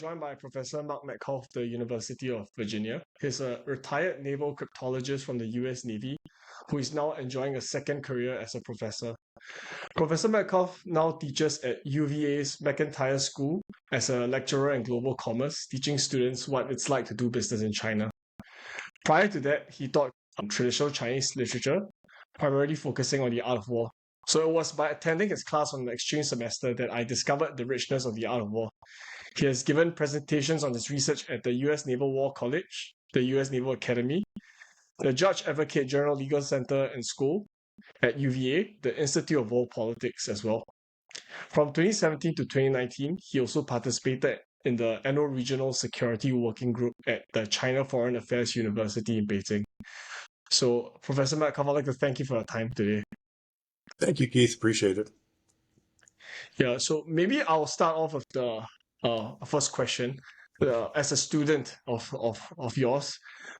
joined by Professor Mark Metcalfe of the University of Virginia. He's a retired naval cryptologist from the US Navy who is now enjoying a second career as a professor. Professor Metcalfe now teaches at UVA's McIntire School as a lecturer in global commerce, teaching students what it's like to do business in China. Prior to that, he taught traditional Chinese literature, primarily focusing on the art of war. So it was by attending his class on the exchange semester that I discovered the richness of the art of war. He has given presentations on his research at the US Naval War College, the US Naval Academy, the Judge Advocate General Legal Center and School at UVA, the Institute of World Politics as well. From 2017 to 2019, he also participated in the annual Regional Security Working Group at the China Foreign Affairs University in Beijing. So, Professor Metcalfe, I'd like to thank you for your time today. Thank you, Keith. Appreciate it. Yeah, so maybe I'll start off with the first question. As a student of yours,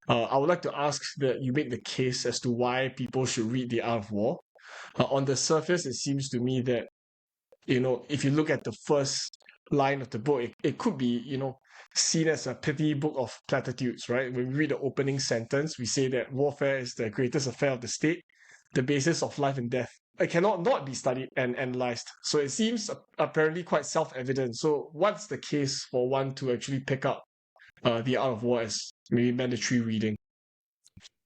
I would like to ask that you make the case as to why people should read The Art of War. On the surface, it seems to me that, if you look at the first line of the book, it could be, seen as a petty book of platitudes, right? When we read the opening sentence, we say that warfare is the greatest affair of the state, the basis of life and death. It cannot not be studied and analyzed. So it seems apparently quite self-evident. So what's the case for one to actually pick up The Art of War as maybe mandatory reading?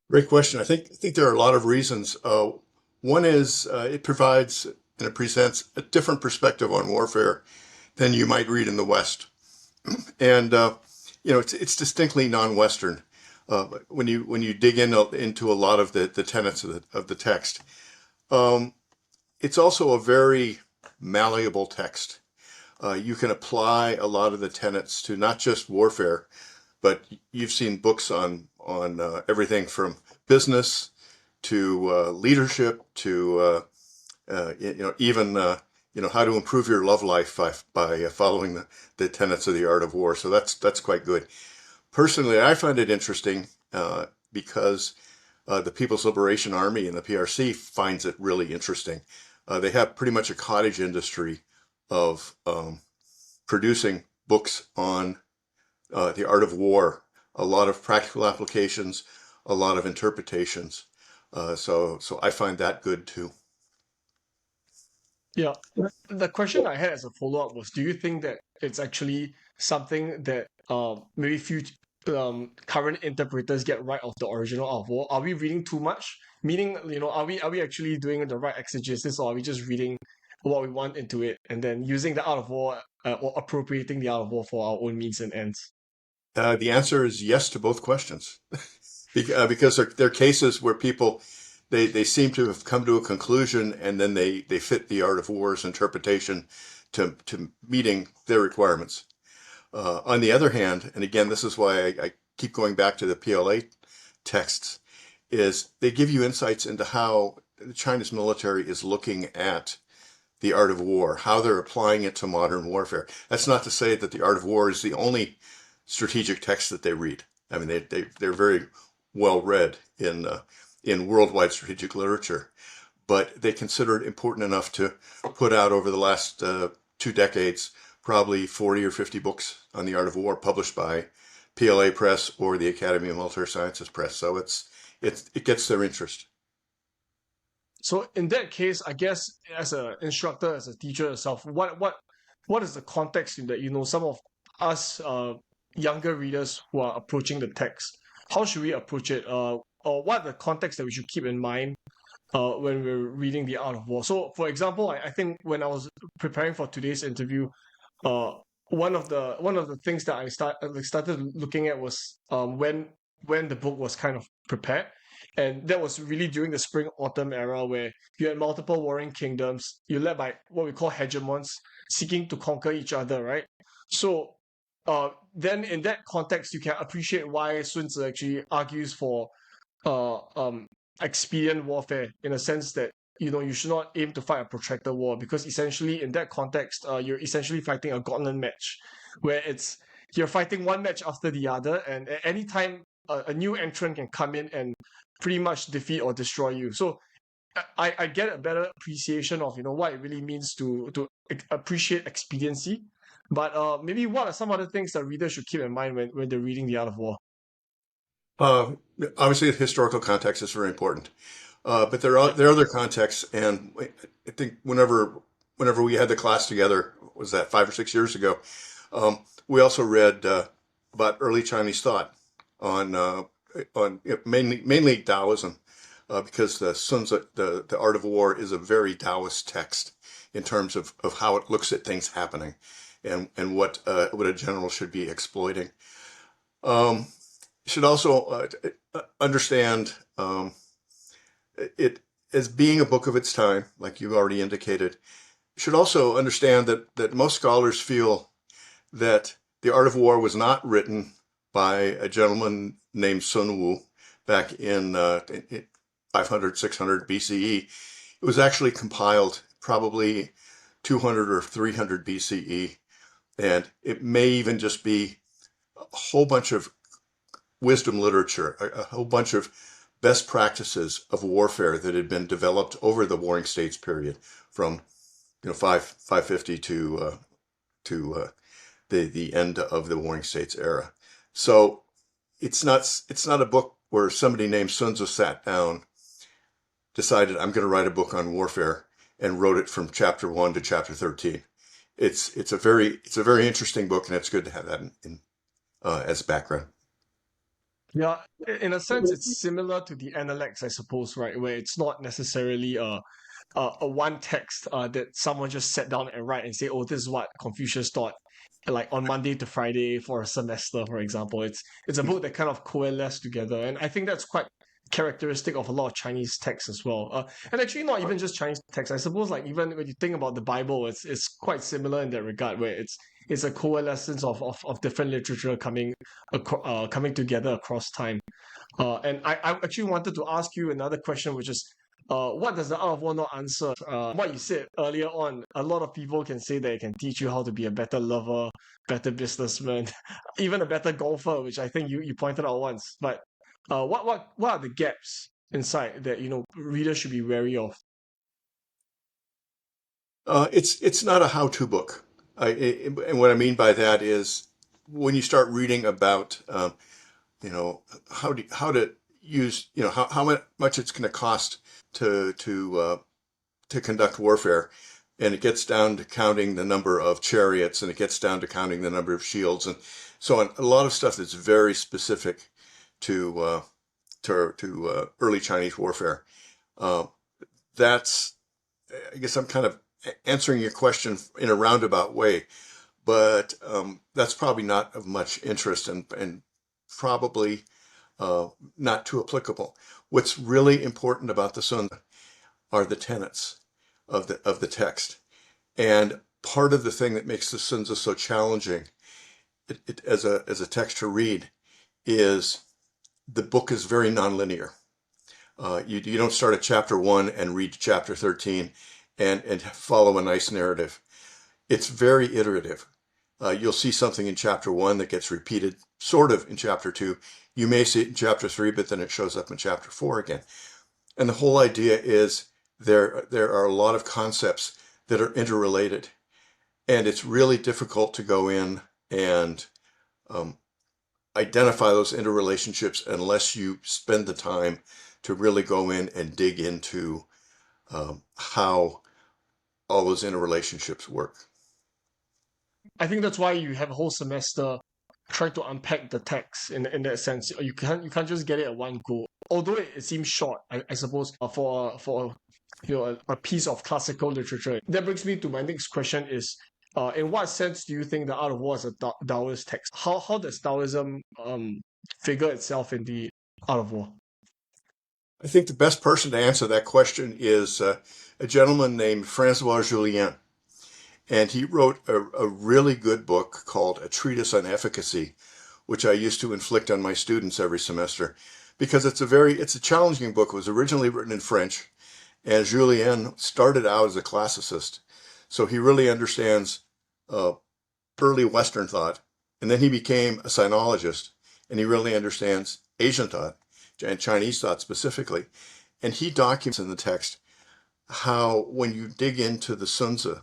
Great question. I think there are a lot of reasons. One is it provides and it presents a different perspective on warfare than you might read in the West, and it's distinctly non-Western. When you dig into a lot of the tenets of the text, it's also a very malleable text. You can apply a lot of the tenets to not just warfare, but you've seen books on everything from business to leadership to even how to improve your love life by following the tenets of the art of war. So that's quite good. Personally, I find it interesting because the People's Liberation Army and the PRC finds it really interesting. They have pretty much a cottage industry of producing books on the art of war, a lot of practical applications, a lot of interpretations. So I find that good too. Yeah. The question I had as a follow-up was, do you think that it's actually something that maybe current interpreters get right of the original Art of War? Are we reading too much? Meaning, are we actually doing the right exegesis, or are we just reading what we want into it and then using the Art of War or appropriating the Art of War for our own means and ends? The answer is yes to both questions, because there are cases where people they seem to have come to a conclusion and then they fit the art of war's interpretation to meeting their requirements. On the other hand, and again, this is why I keep going back to the PLA texts, is they give you insights into how the Chinese military is looking at the art of war, how they're applying it to modern warfare. That's not to say that the art of war is the only strategic text that they read. I mean, they're very well read in worldwide strategic literature, but they consider it important enough to put out over the last 2 decades probably 40 or 50 books on the art of war published by PLA Press or the Academy of Military Sciences Press. So it gets their interest. So in that case, I guess as an instructor, as a teacher yourself, what is the context in that, some of us younger readers who are approaching the text, how should we approach it? Or what are the context that we should keep in mind when we're reading The Art of War? So, for example, I think when I was preparing for today's interview, one of the things that I started looking at was when the book was kind of prepared, and that was really during the spring autumn era where you had multiple warring kingdoms, you're led by what we call hegemons seeking to conquer each other, right? So then in that context, you can appreciate why Sun Tzu actually argues for expedient warfare, in a sense that you should not aim to fight a protracted war, because essentially in that context you're essentially fighting a gauntlet match where you're fighting one match after the other, and at any time a new entrant can come in and pretty much defeat or destroy you. So I get a better appreciation of what it really means to appreciate expediency But maybe what are some other things that readers should keep in mind when they're reading The Art of War? Uh, Obviously, the historical context is very important, but Yep. there are other contexts, and I think whenever we had the class together, was that 5 or 6 years ago? We also read about early Chinese thought on mainly Taoism, because the Sun Tzu, the Art of War is a very Taoist text in terms of how it looks at things happening, and what a general should be exploiting. Um, should also understand it as being a book of its time, like you already indicated. Should also understand that most scholars feel that The Art of War was not written by a gentleman named Sun Wu back in 500, 600 BCE. It was actually compiled probably 200 or 300 BCE, and it may even just be a whole bunch of wisdom literature, a whole bunch of best practices of warfare that had been developed over the Warring States period from 550 to the end of the Warring States era. So it's not a book where somebody named Sun Tzu sat down, decided I'm going to write a book on warfare, and wrote it from chapter 1 to chapter 13. It's a very interesting book, and it's good to have that as background. Yeah, in a sense, it's similar to the Analects, I suppose, right? Where it's not necessarily a one text that someone just sat down and write and say, oh, this is what Confucius taught, like on Monday to Friday for a semester, for example. It's a book that kind of coalesced together, and I think that's quite characteristic of a lot of Chinese texts as well. And actually, not even just Chinese texts. I suppose, like even when you think about the Bible, it's quite similar in that regard, where it's a coalescence of different literature coming together across time. And I actually wanted to ask you another question, which is, what does the Art of War not answer? What you said earlier on, a lot of people can say that it can teach you how to be a better lover, better businessman, even a better golfer, which I think you pointed out once. But what are the gaps inside that readers should be wary of? It's not a how-to book. And what I mean by that is when you start reading about you know how to use how much it's going to cost to conduct warfare, and it gets down to counting the number of chariots, and it gets down to counting the number of shields, and so on. A lot of stuff that's very specific to early Chinese warfare. Uh, that's I guess I'm kind of answering your question in a roundabout way, but that's probably not of much interest, and probably not too applicable. What's really important about the Sun are the tenets of the text, and part of the thing that makes the Sun Tzu so challenging as a text to read is the book is very nonlinear. You don't start at chapter 1 and read to chapter 13 and follow a nice narrative. It's very iterative. You'll see something in chapter 1 that gets repeated sort of in chapter 2. You may see it in chapter 3, but then it shows up in chapter 4 again. And the whole idea is there are a lot of concepts that are interrelated, and it's really difficult to go in and um, identify those interrelationships unless you spend the time to really go in and dig into how all those interrelationships work. I think that's why you have a whole semester trying to unpack the text in that sense. You can't just get it at one go. Although it seems short, I suppose, for a piece of classical literature. That brings me to my next question: is in what sense do you think the Art of War is a Taoist text? How does Taoism figure itself in the Art of War? I think the best person to answer that question is a gentleman named Francois Julien. And he wrote a really good book called A Treatise on Efficacy, which I used to inflict on my students every semester because it's a challenging book. It was originally written in French, and Julien started out as a classicist. So he really understands uh, early Western thought. And then he became a sinologist, and he really understands Asian thought and Chinese thought specifically. And he documents in the text how when you dig into the Sun Tzu,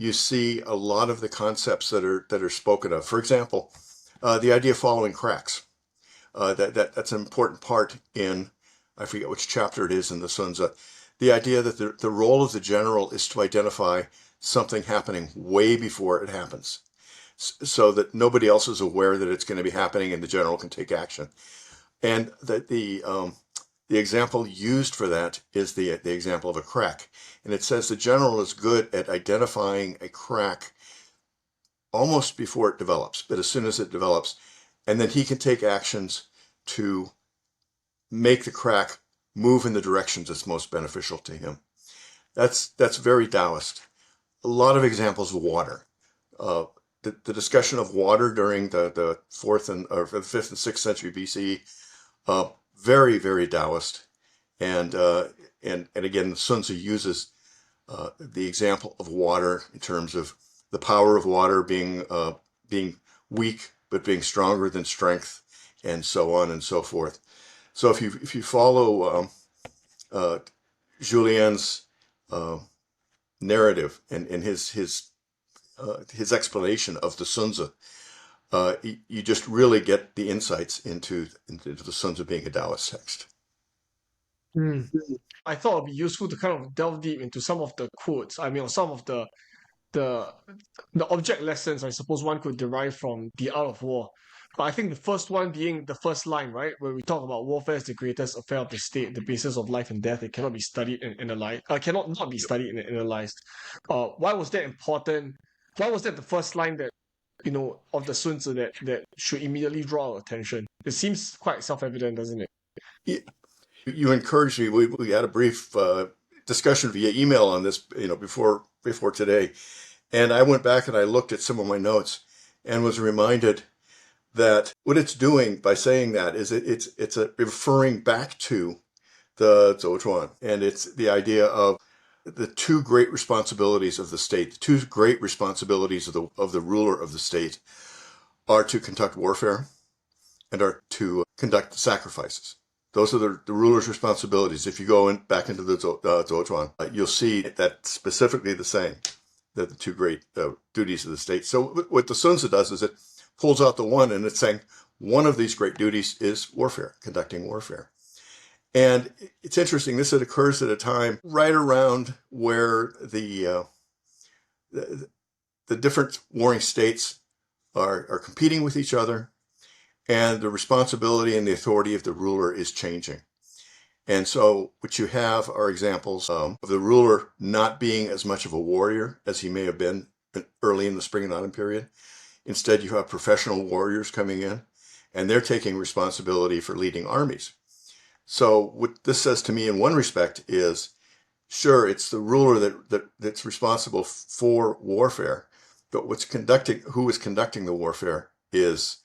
you see a lot of the concepts that are spoken of. For example, the idea of following cracks. That's an important part in, I forget which chapter it is in the Sun Tzu. The idea that the role of the general is to identify something happening way before it happens, so that nobody else is aware that it's going to be happening, and the general can take action. And that the example used for that is the example of a crack. And it says the general is good at identifying a crack almost before it develops, but as soon as it develops, and then he can take actions to make the crack move in the directions that's most beneficial to him. That's very Taoist. A lot of examples of water. The discussion of water during the fifth and sixth century BCE, very, very Taoist. And again, Sun Tzu uses the example of water in terms of the power of water being weak but being stronger than strength, and so on and so forth. So if you follow Julien's narrative and his explanation of the Sun Tzu, you just really get the insights into the Sun Tzu being a Taoist text. I thought it'd be useful to kind of delve deep into some of the quotes. I mean, or some of the object lessons I suppose one could derive from The Art of War. But I think the first one being the first line, right, where we talk about warfare is the greatest affair of the state, the basis of life and death. It cannot be studied and analyzed. Cannot not be studied and analyzed. Why was that important? Why was that the first line that of the Sun Tzu that should immediately draw our attention? It seems quite self-evident, doesn't it? You encouraged me. We had a brief discussion via email on this, before today, and I went back and I looked at some of my notes and was reminded that what it's doing by saying that is it's referring back to the Zhuochuan, and it's the idea of the two great responsibilities of the state. The two great responsibilities of the ruler of the state are to conduct warfare and are to conduct sacrifices. Those are the ruler's responsibilities. If you go back into the Zhuochuan, you'll see that specifically the same, that the two great duties of the state. So what the Sun Tzu does is it pulls out the one, and it's saying one of these great duties is warfare, conducting warfare. And it's interesting, this occurs at a time right around where the different warring states are competing with each other, and the responsibility and the authority of the ruler is changing. And so what you have are examples of the ruler not being as much of a warrior as he may have been early in the Spring and Autumn period. Instead, you have professional warriors coming in, and they're taking responsibility for leading armies. So what this says to me in one respect is, sure, it's the ruler that's responsible for warfare, but who is conducting the warfare is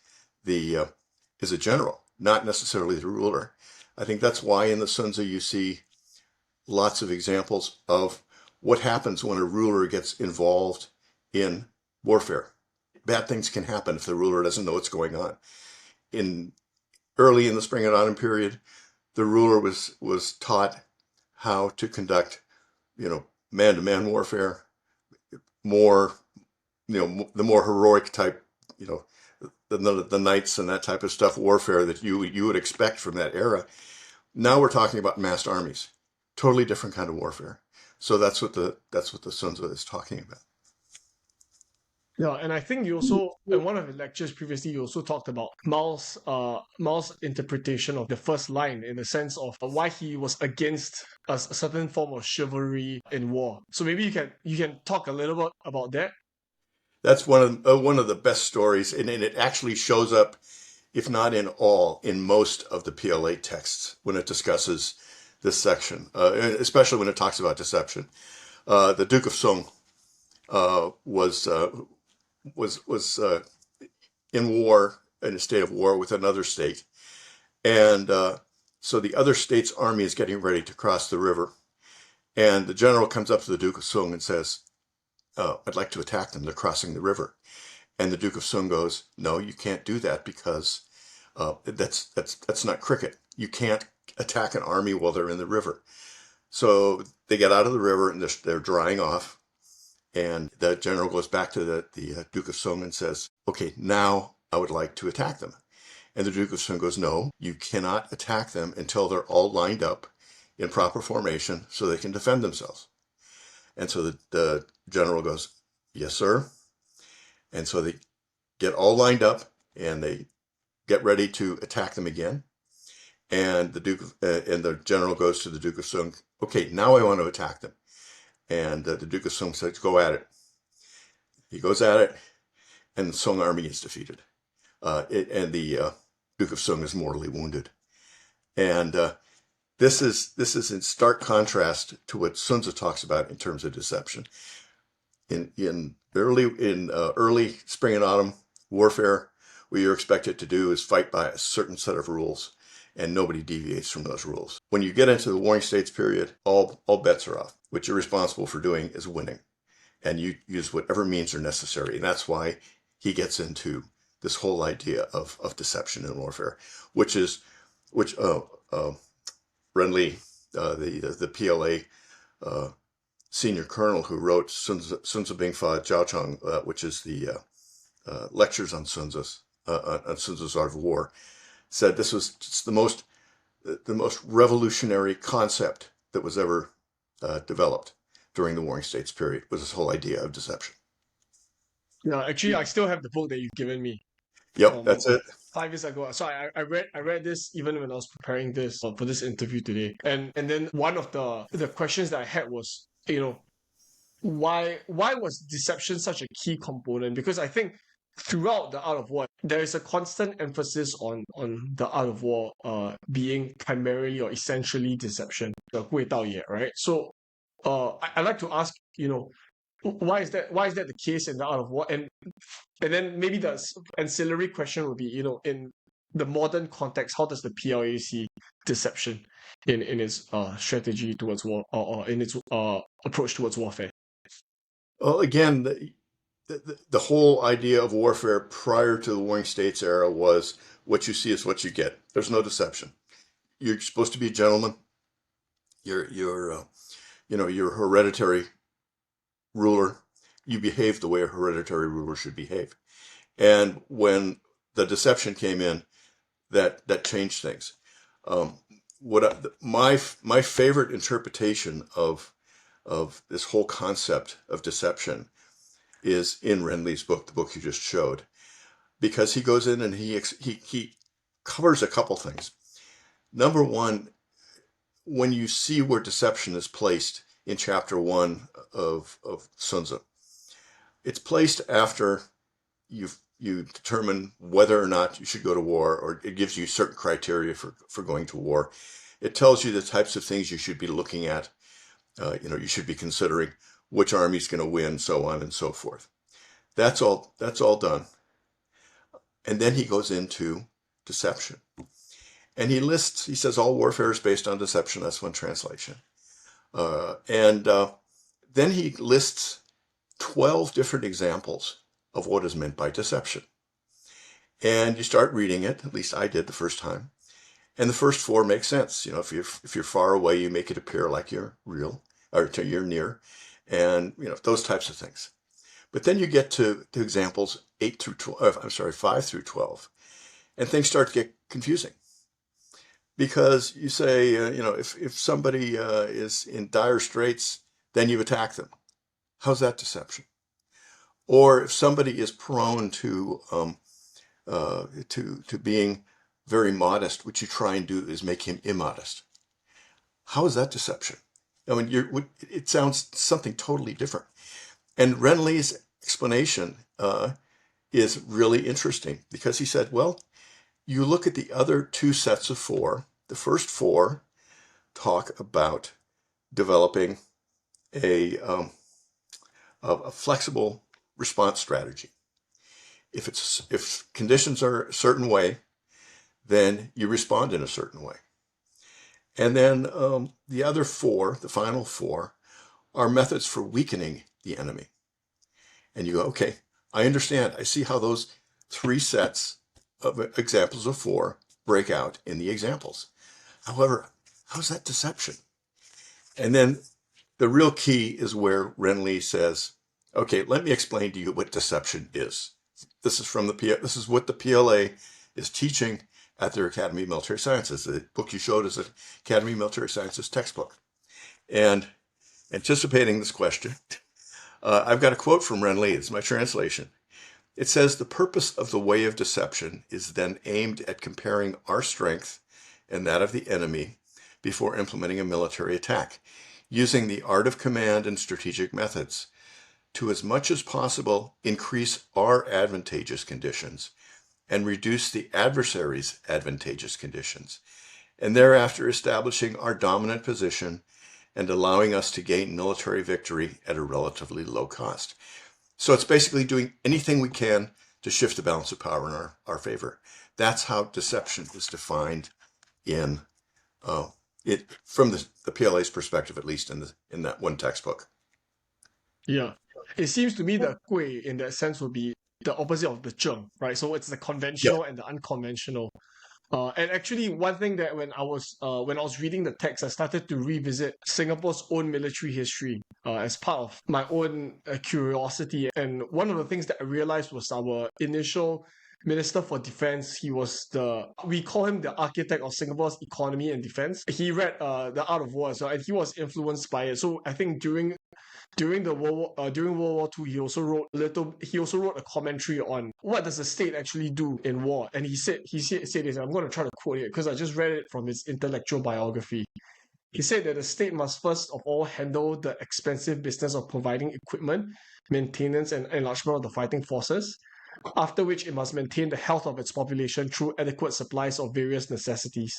a general, not necessarily the ruler. I think that's why in the Sun Tzu you see lots of examples of what happens when a ruler gets involved in warfare. Bad things can happen if the ruler doesn't know what's going on. Early in the Spring and Autumn period, the ruler was taught how to conduct, man-to-man warfare, the more heroic type, the knights and that type of stuff, warfare that you would expect from that era. Now we're talking about massed armies, totally different kind of warfare. So that's what the Sun Tzu is talking about. Yeah, and I think you also, in one of the lectures previously, you also talked about Mao's interpretation of the first line in the sense of why he was against a certain form of chivalry in war. So maybe you can talk a little bit about that. That's one of the best stories, and it actually shows up, if not in most of the PLA texts when it discusses this section, especially when it talks about deception. The Duke of Sung was in a state of war with another state, and so the other state's army is getting ready to cross the river, and the general comes up to the Duke of Sung and says, I'd like to attack them. They're crossing the river. And the Duke of Sung goes, no, you can't do that because that's not cricket. You can't attack an army while they're in the river. So they get out of the river and they're drying off. And the general goes back to the Duke of Sung and says, okay, now I would like to attack them. And the Duke of Sung goes, no, you cannot attack them until they're all lined up in proper formation so they can defend themselves. And so the general goes, yes, sir. And so they get all lined up and they get ready to attack them again. And the general goes to the Duke of Sung, okay, now I want to attack them. And the Duke of Sung says, go at it. He goes at it, and the Sung army is defeated. And the Duke of Sung is mortally wounded. And this is in stark contrast to what Sun Tzu talks about in terms of deception. In early spring and autumn warfare, what you're expected to do is fight by a certain set of rules, and nobody deviates from those rules. When you get into the Warring States period, all bets are off. What you're responsible for doing is winning, and you use whatever means are necessary. And that's why he gets into this whole idea of deception in warfare, which Renly, the PLA senior colonel who wrote Sun Tzu Bing Fa Jiao Cheng, which is the lectures on Sun Tzu's Art of War, said this was just the most revolutionary concept that was ever developed during the Warring States period, was this whole idea of deception. Yeah, actually, I still have the book that you've given me Yep, from that's it. 5 years ago. So I read this even when I was preparing this for this interview today. And then one of the questions that I had was, why was deception such a key component? Because I think throughout the art of war, there is a constant emphasis on the art of war being primarily or essentially deception, the 味道业, right? So I'd like to ask, why is that the case in the art of war? And then maybe the ancillary question would be, in the modern context, how does the PLA see deception in its strategy towards war, or in its approach towards warfare? Well, again, the whole idea of warfare prior to the Warring States era was what you see is what you get. There's no deception. You're supposed to be a gentleman. You're a hereditary ruler. You behave the way a hereditary ruler should behave. And when the deception came in, that changed things. My favorite interpretation of this whole concept of deception is in Renly's book, the book you just showed, because he goes in and he covers a couple things. Number one, when you see where deception is placed in chapter 1 of Sun Tzu, it's placed after you determine whether or not you should go to war, or it gives you certain criteria for going to war. It tells you the types of things you should be looking at. You should be considering which army's going to win, so on and so forth. That's all done. And then he goes into deception. And he says all warfare is based on deception. That's one translation. And then he lists 12 different examples of what is meant by deception. And you start reading it, at least I did the first time. And the first 4 make sense. If you're far away, you make it appear like you're real, or you're near, and those types of things. But then you get to examples 5 through 12, and things start to get confusing. Because you say, if somebody is in dire straits, then you attack them. How's that deception? Or if somebody is prone to being very modest, what you try and do is make him immodest. How is that deception? It sounds something totally different. And Renly's explanation is really interesting, because he said, well, you look at the other 2 sets of 4. The first 4 talk about developing a flexible response strategy. If conditions are a certain way, then you respond in a certain way. And then the other 4, the final 4, are methods for weakening the enemy. And you go, okay, I understand. I see how those 3 sets of examples of 4 break out in the examples. However, how's that deception? And then the real key is where Renly says, Okay, let me explain to you what deception is. This is what the PLA is teaching at their Academy of Military Sciences. The book you showed is the Academy of Military Sciences textbook. And anticipating this question, I've got a quote from Ren Lee. It's my translation. It says, "The purpose of the way of deception is then aimed at comparing our strength and that of the enemy before implementing a military attack, using the art of command and strategic methods to as much as possible increase our advantageous conditions and reduce the adversary's advantageous conditions, and thereafter establishing our dominant position and allowing us to gain military victory at a relatively low cost." So it's basically doing anything we can to shift the balance of power in our favor. That's how deception is defined in it from the PLA's perspective, at least in that one textbook. Yeah. It seems to me that Gui in that sense would be the opposite of the Zheng, right? So it's the Yeah, conventional and the unconventional. And actually, one thing that when I was reading the text, I started to revisit Singapore's own military history as part of my own curiosity. And one of the things that I realized was our initial Minister for Defense. We call him the architect of Singapore's economy and defense. He read The Art of War as well, and he was influenced by it. So I think during World War II, he also wrote a commentary on what does the state actually do in war. And he said this, and I'm going to try to quote it because I just read it from his intellectual biography. He said that the state must first of all handle the expensive business of providing equipment, maintenance, and enlargement of the fighting forces, after which it must maintain the health of its population through adequate supplies of various necessities.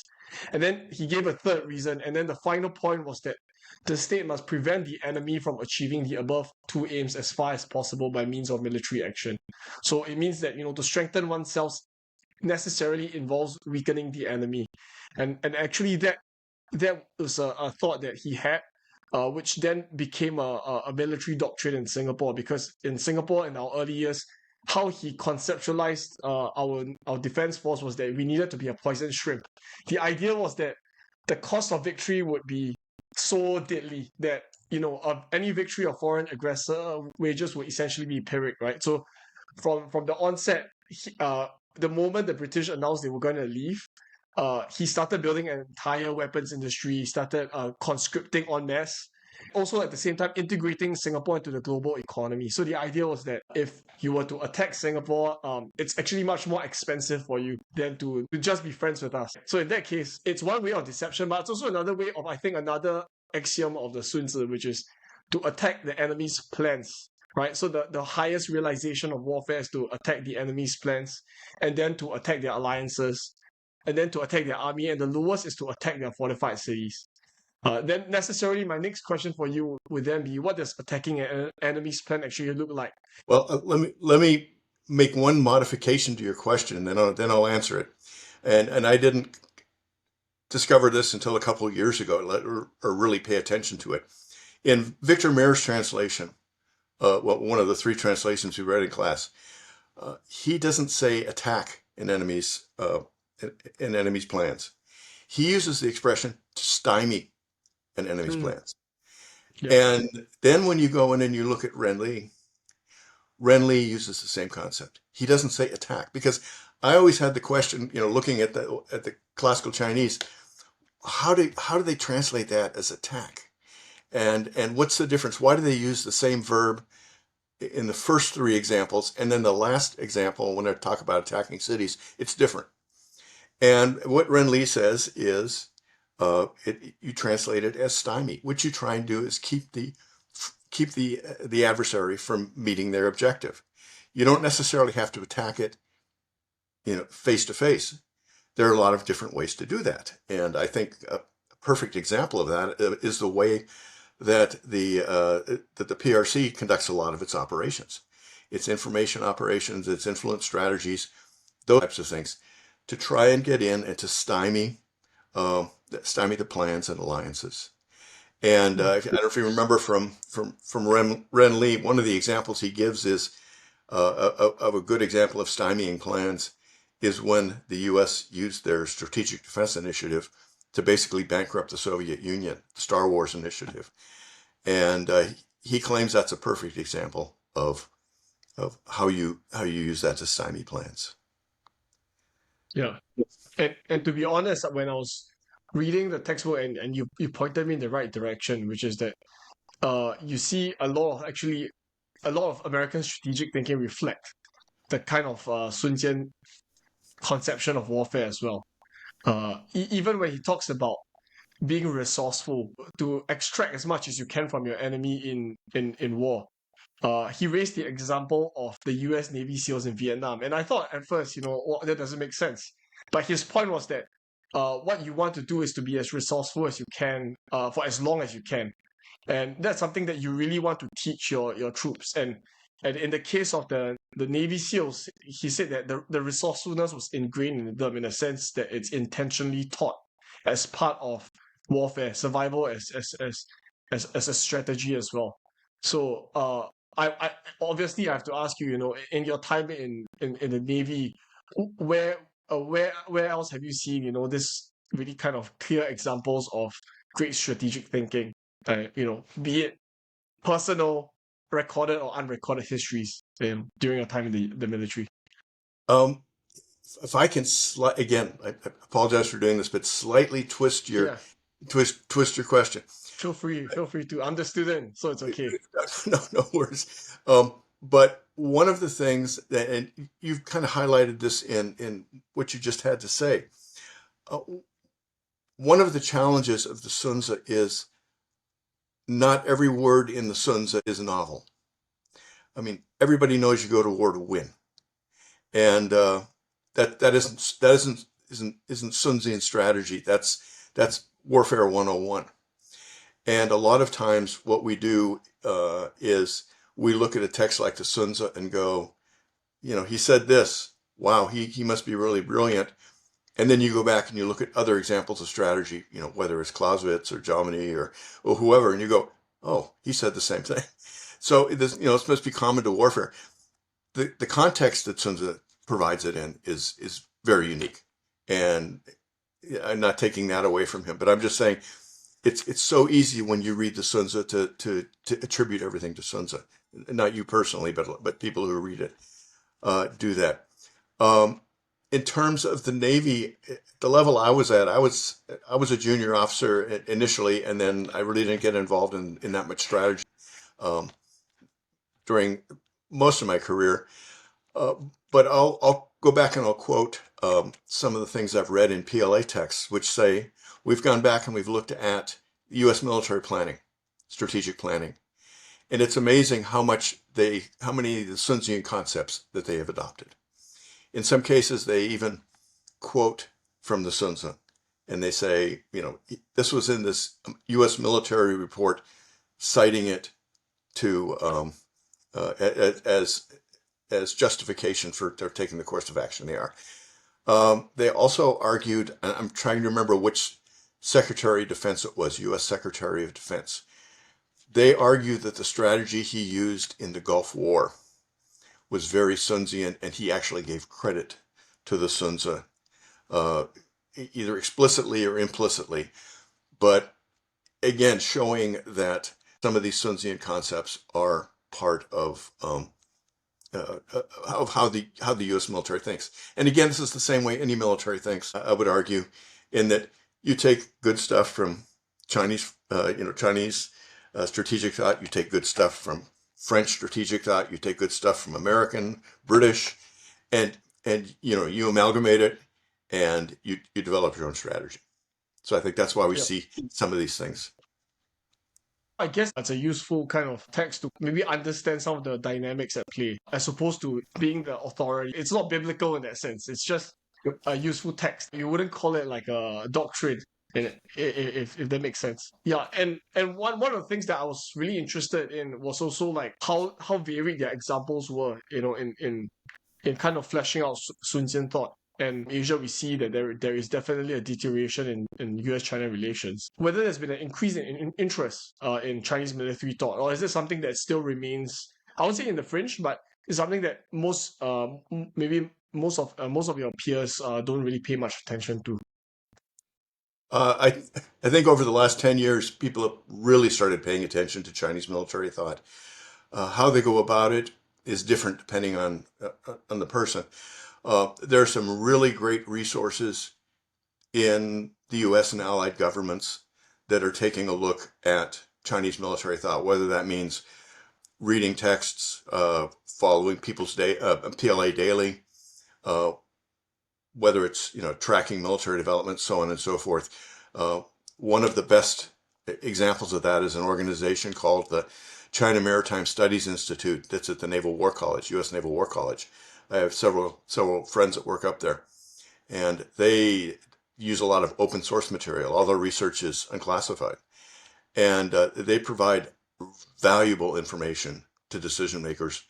And then he gave a third reason, and then the final point was that the state must prevent the enemy from achieving the above two aims as far as possible by means of military action. So it means that, to strengthen oneself necessarily involves weakening the enemy. And actually that was a thought that he had, which then became a military doctrine in Singapore, because in Singapore in our early years, how he conceptualized our defense force was that we needed to be a poison shrimp. The idea was that the cost of victory would be so deadly that any victory of foreign aggressor wages would essentially be Pyrrhic, right? So from the onset, the moment the British announced they were going to leave, he started building an entire weapons industry, started conscripting en masse, also at the same time integrating Singapore into the global economy. So the idea was that if you were to attack Singapore, it's actually much more expensive for you than to just be friends with us. So in that case, it's one way of deception, but it's also another way of, I think, another axiom of the Sun Tzu, which is to attack the enemy's plans. Right, so the highest realization of warfare is to attack the enemy's plans, and then to attack their alliances, and then to attack their army, and the lowest is to attack their fortified cities. Then necessarily, my next question for you would then be, what does attacking an enemy's plan actually look like? Well, let me make one modification to your question, and then I'll answer it. And I didn't discover this until a couple of years ago, or really pay attention to it. In Victor Mayer's translation, one of the three translations we read in class, he doesn't say attack an enemy's plans. He uses the expression to stymie an enemy's plans. Yeah. And then when you go in and you look at Ren Lee uses the same concept. He doesn't say attack, because I always had the question, looking at the classical Chinese, how do they translate that as attack? And what's the difference? Why do they use the same verb in the first three examples, and then the last example, when they talk about attacking cities, it's different? And what Ren Lee says is, you translate it as stymie. What you try and do is keep the adversary from meeting their objective. You don't necessarily have to attack it, face to face. There are a lot of different ways to do that, and I think a perfect example of that is the way that the PRC conducts a lot of its operations, its information operations, its influence strategies, those types of things, to try and get in and to stymie the plans and alliances. And I don't know if you remember from Ren Lee, one of the examples he gives is of a good example of stymieing plans is when the U.S. used their Strategic Defense Initiative to basically bankrupt the Soviet Union, the Star Wars initiative. And he claims that's a perfect example of how you use that to stymie plans. Yeah. And to be honest, when I was reading the textbook and you pointed me in the right direction, which is that you see a lot of American strategic thinking reflect the kind of Sun Jian conception of warfare as well. Even when he talks about being resourceful to extract as much as you can from your enemy in war. He raised the example of the US Navy SEALs in Vietnam. And I thought at first, that doesn't make sense. But his point was that what you want to do is to be as resourceful as you can for as long as you can. And that's something that you really want to teach your troops. And in the case of the Navy SEALs, he said that the resourcefulness was ingrained in them in a sense that it's intentionally taught as part of warfare, survival as a strategy as well. So I obviously I have to ask you, in your time in the Navy, where where else have you seen, this really kind of clear examples of great strategic thinking? Be it personal, recorded or unrecorded histories during your time in the military. Um, if I can again, I apologize for doing this, but slightly twist your Yeah, twist your question. feel free to. I'm the student, so it's okay. No worries. But one of the things that, and you've kind of highlighted this in what you just had to say. Uh, one of the challenges of the Sun Tzu is not every word in the Sun Tzu is a novel. I mean, everybody knows you go to war to win, and that isn't Sun Tzuan strategy. That's warfare 101. And a lot of times, what we do is we look at a text like the Sun Tzu and go, he said this. Wow, he must be really brilliant. And then you go back and you look at other examples of strategy, whether it's Clausewitz or Jomini or whoever, and you go, oh, he said the same thing. So this must be common to warfare. The context that Sun Tzu provides it in is very unique, and I'm not taking that away from him, but I'm just saying it's so easy when you read the Sun Tzu to attribute everything to Sun Tzu. Not you personally, but people who read it do that. In terms of the Navy, the level I was at, I was a junior officer initially, and then I really didn't get involved in that much strategy during most of my career. But I'll go back and I'll quote some of the things I've read in PLA texts, which say we've gone back and we've looked at U.S. military planning, strategic planning, and it's amazing how many of the Sun Tzu concepts that they have adopted. In some cases, they even quote from the Sun Tzu, and they say, this was in this U.S. military report, citing it to as justification for their taking the course of action they are. They also argued, and I'm trying to remember which Secretary of Defense it was, U.S. Secretary of Defense. They argued that the strategy he used in the Gulf War was very Sun Tzuian, and he actually gave credit to the Sun Tzu, either explicitly or implicitly. But again, showing that some of these Sun Tzuian concepts are part of how the U.S. military thinks. And again, this is the same way any military thinks. I would argue, in that you take good stuff from Chinese strategic thought. You take good stuff from French strategic thought. You take good stuff from American, British, and you amalgamate it, and you develop your own strategy. So I think that's why we Yeah. see some of these things. I guess that's a useful kind of text to maybe understand some of the dynamics at play, as opposed to being the authority. It's not biblical in that sense. It's just a useful text. You wouldn't call it like a doctrine, if that makes sense. Yeah, and one of the things that I was really interested in was also like how varied their examples were, in kind of fleshing out Sun Tzuan thought. And in Asia, we see that there is definitely a deterioration in US-China relations. Whether there's been an increase in interest in Chinese military thought, or is it something that still remains, I would say in the fringe, but it's something that maybe most of your peers don't really pay much attention to. I think over the last 10 years, people have really started paying attention to Chinese military thought. How they go about it is different depending on the person. There are some really great resources in the U.S. and allied governments that are taking a look at Chinese military thought, whether that means reading texts, following PLA daily, uh, whether it's tracking military development, so on and so forth. One of the best examples of that is an organization called the China Maritime Studies Institute that's at the Naval War College, U.S. Naval War College. I have several friends that work up there, and they use a lot of open source material. All their research is unclassified, and they provide valuable information to decision makers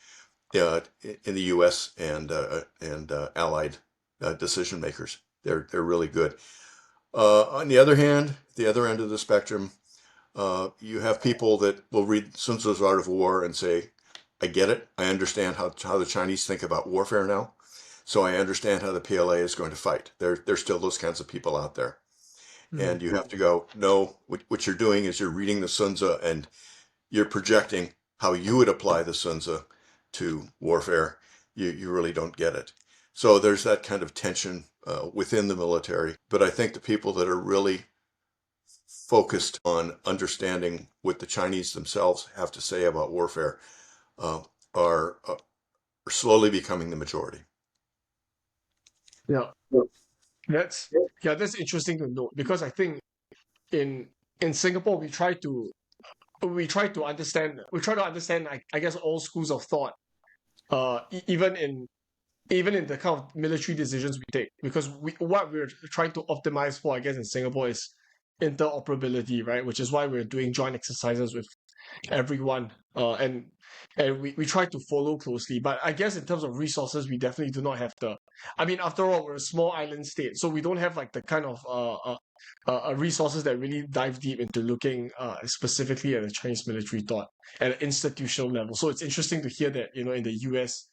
in the U.S. and allied decision makers. They're really good. On the other hand, the other end of the spectrum, you have people that will read Sun Tzu's Art of War and say, I get it. I understand how the Chinese think about warfare now. So I understand how the PLA is going to fight. There's still those kinds of people out there. And you have to go, no, what you're doing is you're reading the Sun Tzu and you're projecting how you would apply the Sun Tzu to warfare. You really don't get it. So there's that kind of tension within the military. But I think the people that are really focused on understanding what the Chinese themselves have to say about warfare uh, are slowly becoming the majority. Yeah, that's that's interesting to note because I think in Singapore we try to understand I guess all schools of thought even in the kind of military decisions we take because what we're trying to optimize for I guess in Singapore is interoperability, right? Which is why we're doing joint exercises with everyone and we try to follow closely, but I guess in terms of resources we definitely do not have I mean, after all, we're a small island state, so we don't have like the kind of resources that really dive deep into looking specifically at the Chinese military thought at an institutional level. So it's interesting to hear that in the US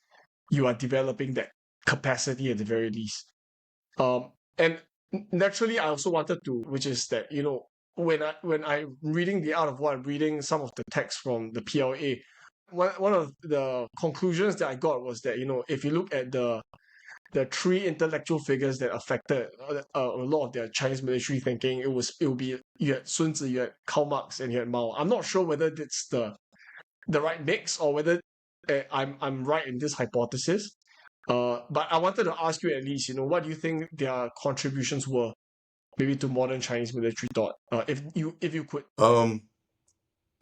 you are developing that capacity at the very least. And naturally, I also wanted to, which is that when I'm reading the Art of War, I'm reading some of the text from the PLA. One of the conclusions that I got was that if you look at the three intellectual figures that affected a lot of their Chinese military thinking, it will be you had Sun Tzu, you had Karl Marx, and you had Mao. I'm not sure whether that's the right mix or whether I'm right in this hypothesis. But I wanted to ask you at least, what do you think their contributions were, maybe to modern Chinese military thought? If you could.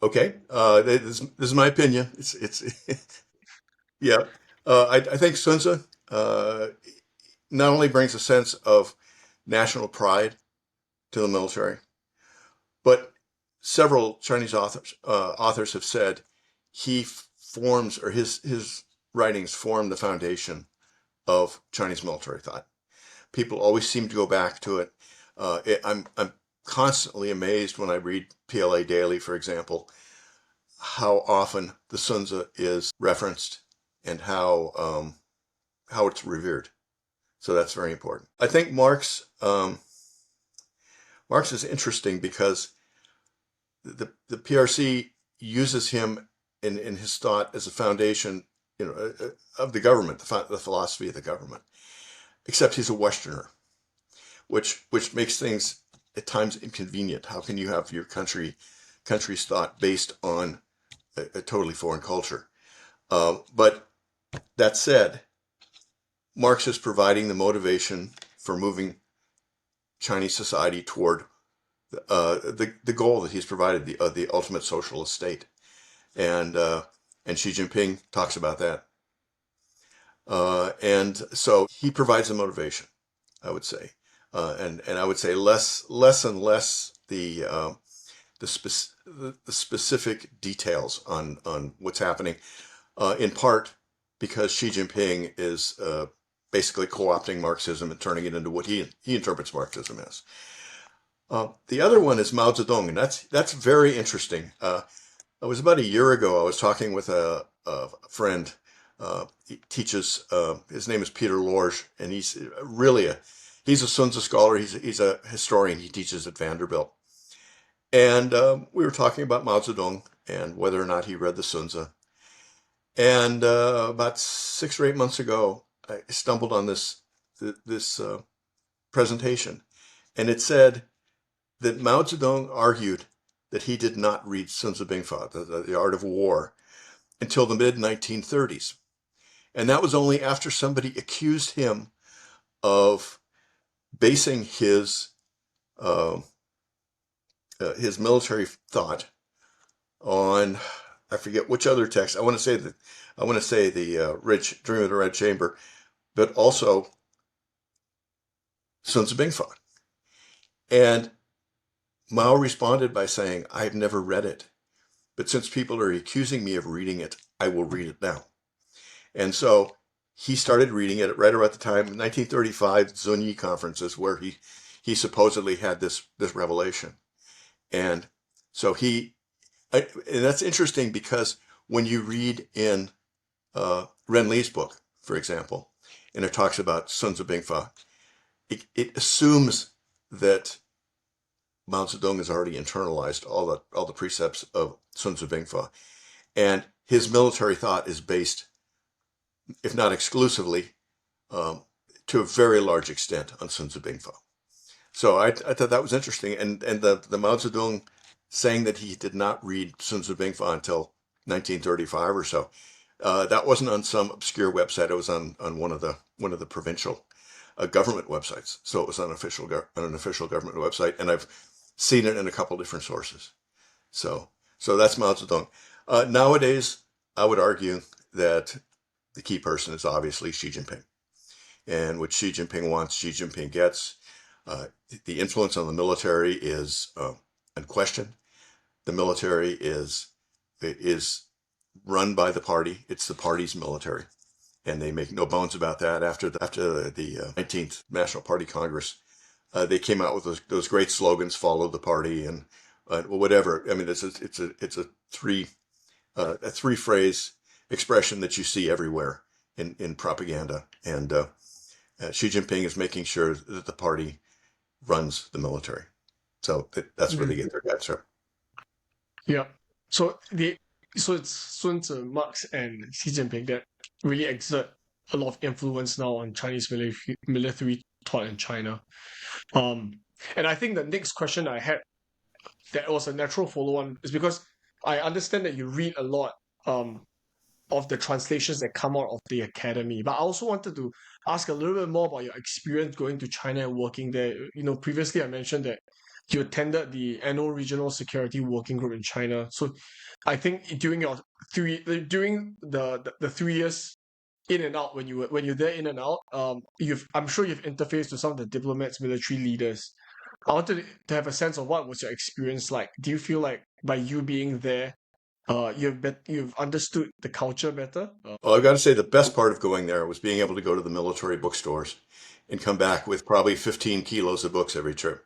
Okay, this is my opinion. It's yeah. I think Sun Tzu not only brings a sense of national pride to the military, but several Chinese authors have said he forms or his writings form the foundation of Chinese military thought. People always seem to go back to it. I'm constantly amazed when I read PLA Daily, for example, how often the Sun Tzu is referenced and how it's revered. So that's very important. I think Marx is interesting because the PRC uses him in his thought as a foundation, of the government, the philosophy of the government. Except he's a Westerner, which makes things at times inconvenient. How can you have your country's thought based on a totally foreign culture? But that said, Marx is providing the motivation for moving Chinese society toward the goal that he's provided, the ultimate socialist state, and Xi Jinping talks about that, and so he provides the motivation, I would say, and I would say less and less the specific details on what's happening, in part because Xi Jinping is basically co-opting Marxism and turning it into what he interprets Marxism as. The other one is Mao Zedong, and that's very interesting. It was about a year ago. I was talking with a friend. He teaches. His name is Peter Lorge, and he's he's a Sun Tzu scholar. He's a historian. He teaches at Vanderbilt, and we were talking about Mao Zedong and whether or not he read the Sun Tzu. And about 6 or 8 months ago, I stumbled on this presentation, and it said that Mao Zedong argued that he did not read Sun Tzu Bing Fa, the Art of War, until the mid 1930s, and that was only after somebody accused him of basing uh, his military thought on, I forget which other text. I want to say the Dream of the Red Chamber, but also Sun Tzu Bing Fa. And Mao responded by saying, "I've never read it, but since people are accusing me of reading it, I will read it now." And so he started reading it right around the time, 1935 Zunyi conferences, where he supposedly had this revelation. And so and that's interesting because when you read in Ren Li's book, for example, and it talks about Sun Tzu Bing Fa, it assumes that Mao Zedong has already internalized all the precepts of Sun Tzu Bing Fa, and his military thought is based, if not exclusively, um, to a very large extent on Sun Tzu Bing Fa. So I thought that was interesting, and the Mao Zedong saying that he did not read Sun Tzu Bing Fa until 1935 or so. That wasn't on some obscure website. It was on one of the provincial government websites. So it was on an official government website, and I've seen it in a couple different sources. So that's Mao Zedong. Nowadays, I would argue that the key person is obviously Xi Jinping, and what Xi Jinping wants, Xi Jinping gets. Uh, the influence on the military is unquestioned. The military is run by the party. It's the party's military, and they make no bones about that. After the 19th National Party Congress, they came out with those great slogans: "Follow the party," and whatever. I mean, it's a three phrase expression that you see everywhere in propaganda, and Xi Jinping is making sure that the party runs the military. So that's where they Mm. get their guts from. Yeah. So it's Sun Tzu, Marx, and Xi Jinping that really exert a lot of influence now on Chinese military thought in China. Um, and I think the next question I had that was a natural follow-on is because I understand that you read a lot um of the translations that come out of the academy. But I also wanted to ask a little bit more about your experience going to China and working there. Previously I mentioned that you attended the annual regional security working group in China. So I think during the 3 years in and out when you're there in and out, I'm sure you've interfaced with some of the diplomats, military leaders. I wanted to have a sense of what was your experience like. Do you feel like by you being there, you've understood the culture better? Well, I've got to say the best part of going there was being able to go to the military bookstores and come back with probably 15 kilos of books every trip.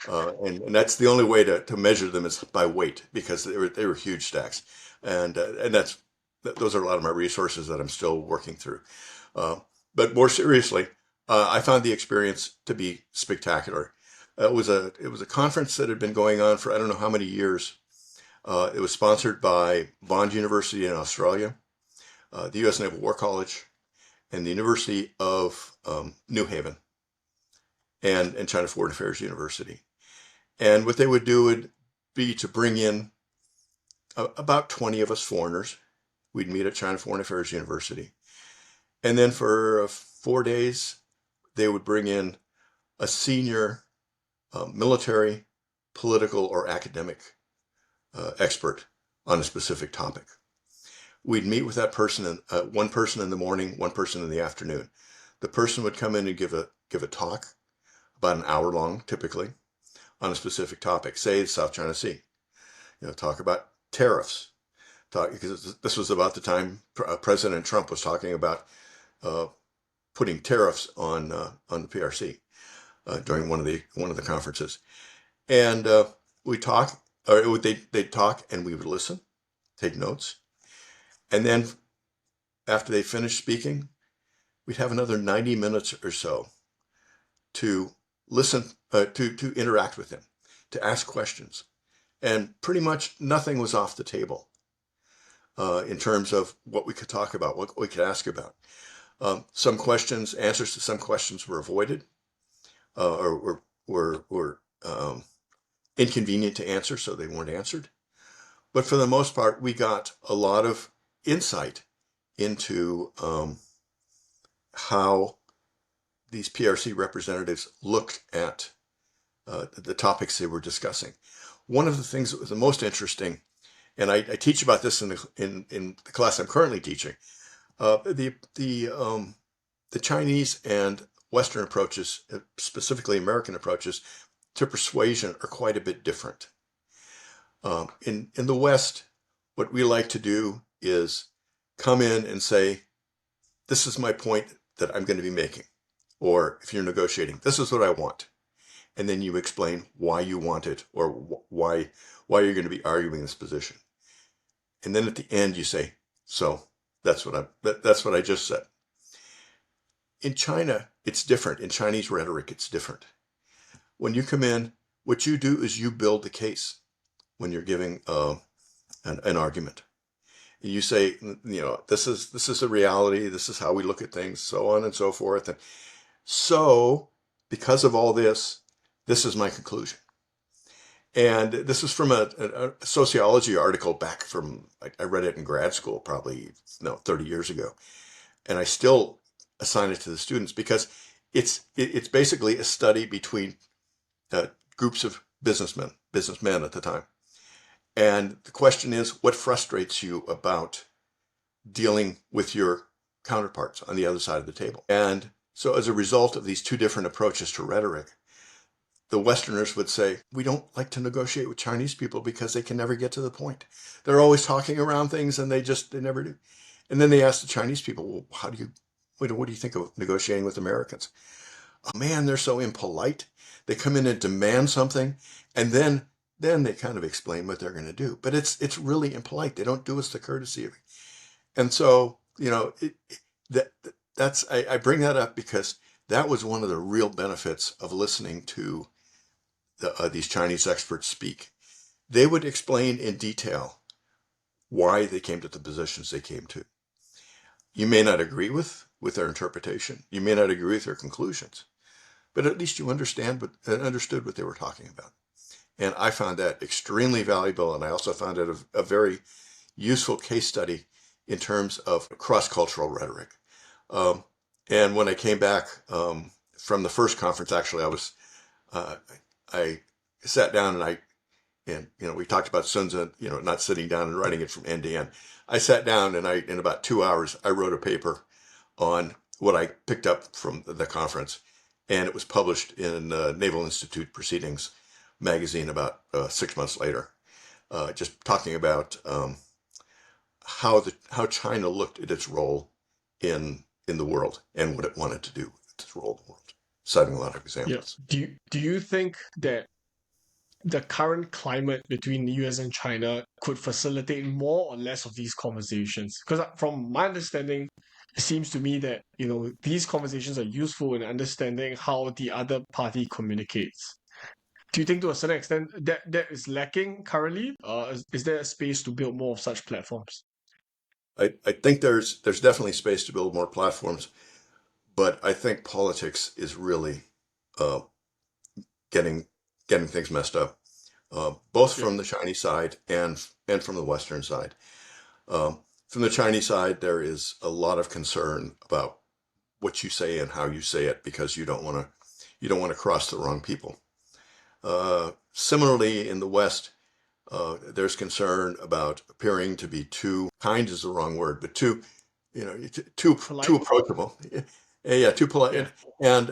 And that's the only way to measure them is by weight because they were huge stacks. And those are a lot of my resources that I'm still working through. Uh, but more seriously, I found the experience to be spectacular. It was a conference that had been going on for I don't know how many years. It was sponsored by Bond University in Australia, the U.S. Naval War College, and the University of New Haven, and China Foreign Affairs University. And what they would do would be to bring in about 20 of us foreigners. We'd meet at China Foreign Affairs University. And then for 4 days, they would bring in a senior military, political, or academic expert on a specific topic. We'd meet with that person, one person in the morning, one person in the afternoon. The person would come in and give a talk about an hour long, typically, on a specific topic, say the South China Sea. Talk about tariffs. Because this was about the time President Trump was talking about putting tariffs on the PRC during one of the conferences, and we talk, or they'd talk, and we would listen, take notes, and then after they finished speaking, we'd have another 90 minutes or so to listen, to interact with him, to ask questions, and pretty much nothing was off the table. in terms of what we could talk about, what we could ask about. Answers to some questions were avoided or were inconvenient to answer, so they weren't answered. But for the most part, we got a lot of insight into how these PRC representatives looked at the topics they were discussing. One of the things that was the most interesting, and I teach about this in the class I'm currently teaching, the Chinese and Western approaches, specifically American approaches to persuasion, are quite a bit different. In the West, what we like to do is come in and say, this is my point that I'm going to be making. Or if you're negotiating, this is what I want. And then you explain why you want it, or why you're going to be arguing this position. And then at the end you say, so that's what I just said. In China, it's different. In Chinese rhetoric, it's different. When you come in, what you do is you build the case when you're giving an argument. You say, this is a reality. This is how we look at things, so on and so forth. And so, because of all this, this is my conclusion. And this is from a sociology article back from, I read it in grad school probably 30 years ago. And I still assign it to the students because it's basically a study between groups of businessmen at the time. And the question is, what frustrates you about dealing with your counterparts on the other side of the table? And so as a result of these two different approaches to rhetoric, the Westerners would say, we don't like to negotiate with Chinese people because they can never get to the point. They're always talking around things and they never do. And then they ask the Chinese people, well, what do you think of negotiating with Americans? Oh man, they're so impolite. They come in and demand something, and then they kind of explain what they're going to do. But it's really impolite. They don't do us the courtesy of it. And so, I bring that up because that was one of the real benefits of listening to these Chinese experts speak. They would explain in detail why they came to the positions they came to. You may not agree with their interpretation. You may not agree with their conclusions, but at least you understood what they were talking about. And I found that extremely valuable, and I also found it a very useful case study in terms of cross-cultural rhetoric. And when I came back from the first conference, actually, I sat down and we talked about Sun Tzu, not sitting down and writing it from end to end. I sat down and in about 2 hours, I wrote a paper on what I picked up from the conference, and it was published in Naval Institute Proceedings magazine about 6 months later, just talking about how China looked at its role in the world and what it wanted to do with its role in the world, citing a lot of examples. Yeah. Do you think that the current climate between the US and China could facilitate more or less of these conversations? Because from my understanding, it seems to me that these conversations are useful in understanding how the other party communicates. Do you think to a certain extent that is lacking currently? Is there a space to build more of such platforms? I think there's definitely space to build more platforms, but I think politics is really getting things messed up, both from the Chinese side and from the Western side. From the Chinese side, there is a lot of concern about what you say and how you say it because you don't want to cross the wrong people. Similarly, in the West, there's concern about appearing to be too kind is the wrong word, but too approachable. Yeah, too polite. Yeah.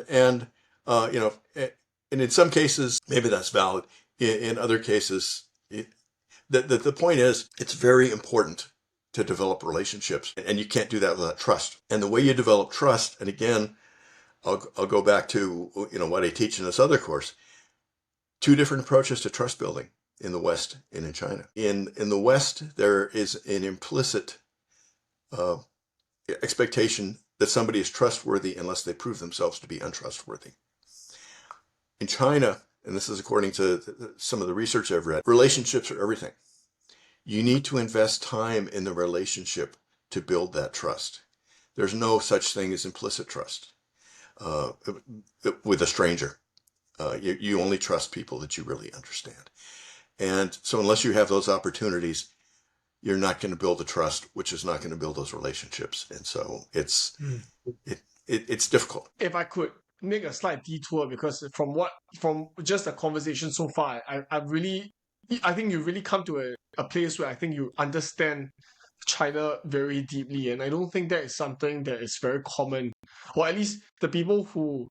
And in some cases, maybe that's valid. In other cases, the point is, it's very important to develop relationships, and you can't do that without trust. And the way you develop trust, and again, I'll go back to what I teach in this other course. Two different approaches to trust building in the West and in China. In the West, there is an implicit expectation that somebody is trustworthy unless they prove themselves to be untrustworthy. In China, and this is according to some of the research I've read, relationships are everything. you need to invest time in the relationship to build that trust. There's no such thing as implicit trust uh, with a stranger. You only trust people that you really understand. And so unless you have those opportunities, you're not going to build the trust, which is not going to build those relationships. And so it's difficult. If I could make a slight detour, because from just the conversation so far, I think you really come to a place where I think you understand China very deeply, and I don't think that is something that is very common, or at least the people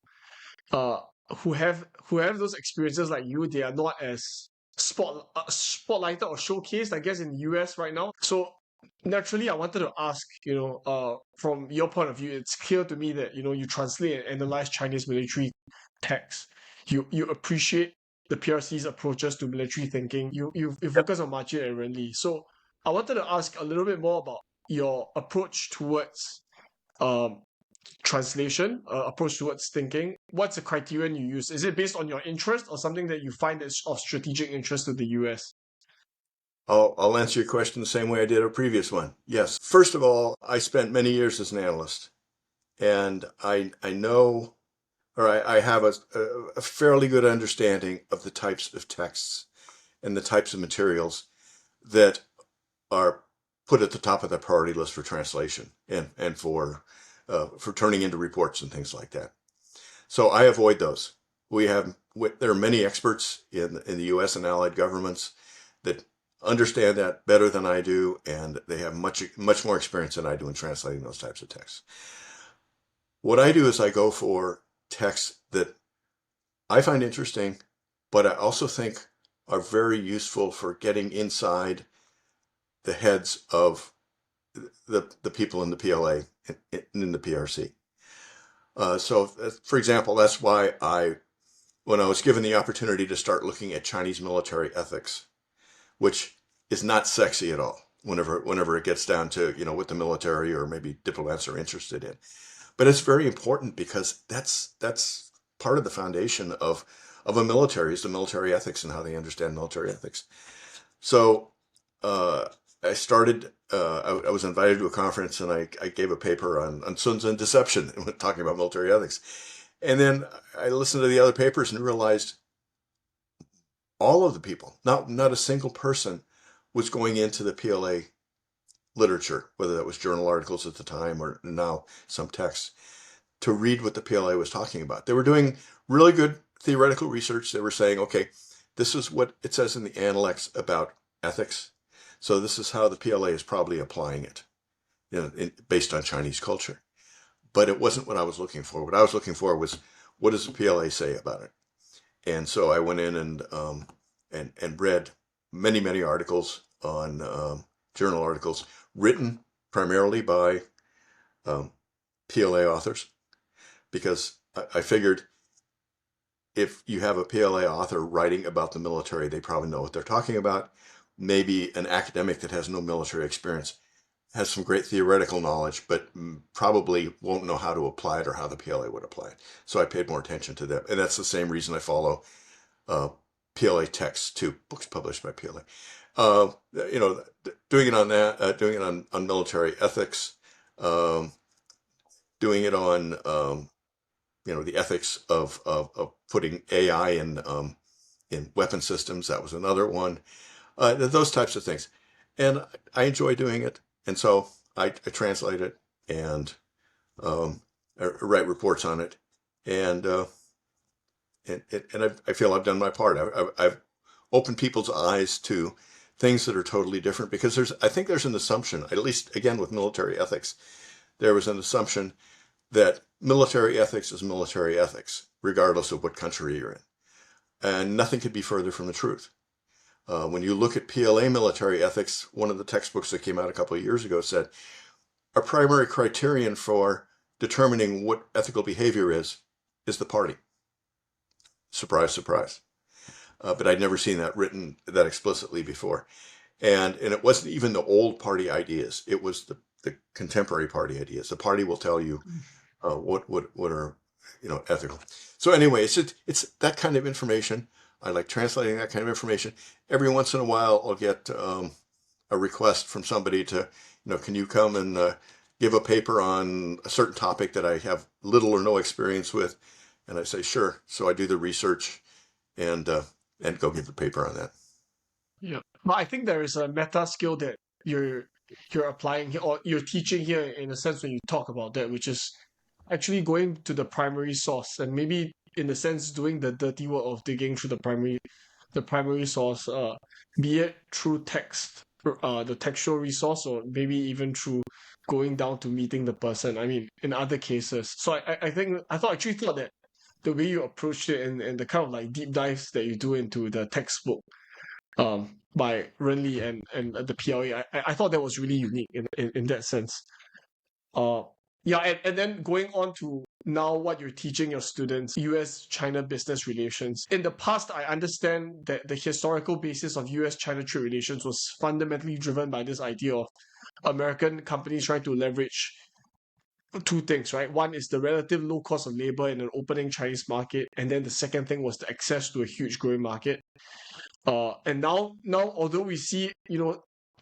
uh who have those experiences like you, they are not as spotlighted or showcased, I guess, in the US right now. So naturally, I wanted to ask, from your point of view, it's clear to me that you translate and analyze Chinese military texts. You appreciate the PRC's approaches to military thinking. You focus on Margin and Renly. So I wanted to ask a little bit more about your approach towards um translation, approach towards thinking. What's the criterion you use? Is it based on your interest or something that you find is of strategic interest to the US? I'll answer your question the same way I did a previous one. Yes. First of all, I spent many years as an analyst, and I know, or I have a fairly good understanding of the types of texts and the types of materials that are put at the top of the priority list for translation and for turning into reports and things like that. So I avoid those. There are many experts in the U.S. and allied governments that understand that better than I do, and they have much more experience than I do in translating those types of texts. What I do is I go for texts that I find interesting, but I also think are very useful for getting inside the heads of the people in the PLA and in the PRC. So, for example, that's why when I was given the opportunity to start looking at Chinese military ethics, which is not sexy at all whenever it gets down to, what the military or maybe diplomats are interested in. But it's very important because that's part of the foundation of a military is the military ethics and how they understand military ethics. So I started. I was invited to a conference and I gave a paper on Sun Tzu and deception, talking about military ethics. And then I listened to the other papers and realized all of the people, not a single person, was going into the PLA literature, whether that was journal articles at the time or now some texts, to read what the PLA was talking about. They were doing really good theoretical research. They were saying, okay, this is what it says in the Analects about ethics. So this is how the PLA is probably applying it, based on Chinese culture. But it wasn't what I was looking for. What I was looking for was, what does the PLA say about it? And so I went in and read many articles on journal articles written primarily by PLA authors, because I figured if you have a PLA author writing about the military, they probably know what they're talking about. Maybe an academic that has no military experience has some great theoretical knowledge, but probably won't know how to apply it or how the PLA would apply it. So I paid more attention to them. And that's the same reason I follow PLA texts too, books published by PLA. Doing it on that, doing it on military ethics, doing it on, the ethics of putting AI in weapon systems. That was another one. Those types of things. And I enjoy doing it. And so I translate it and I write reports on it. And I feel I've done my part. I've opened people's eyes to things that are totally different, because I think there's an assumption, at least again with military ethics, there was an assumption that military ethics is military ethics, regardless of what country you're in. And nothing could be further from the truth. When you look at PLA military ethics, one of the textbooks that came out a couple of years ago said, our primary criterion for determining what ethical behavior is the party. Surprise, surprise. But I'd never seen that written that explicitly before. And it wasn't even the old party ideas. It was the contemporary party ideas. The party will tell you what are ethical. So anyway, it's that kind of information. I like translating that kind of information. Every once in a while, I'll get a request from somebody to, can you come and give a paper on a certain topic that I have little or no experience with? And I say, sure. So I do the research and go give the paper on that. Yeah. But I think there is a meta skill that you're applying here, or you're teaching here in a sense when you talk about that, which is actually going to the primary source and maybe in the sense doing the dirty work of digging through the primary source, be it through text, the textual resource, or maybe even through going down to meeting the person. I mean, in other cases. So I think actually thought that the way you approached it and the kind of like deep dives that you do into the textbook by Renly and the PLA, I thought that was really unique in that sense. Uh, yeah, and then going on to now what you're teaching your students, US-China business relations. In the past, I understand that the historical basis of US-China trade relations was fundamentally driven by this idea of American companies trying to leverage two things, right? One is the relative low cost of labor in an opening Chinese market, and then the second thing was the access to a huge growing market. And now, although we see,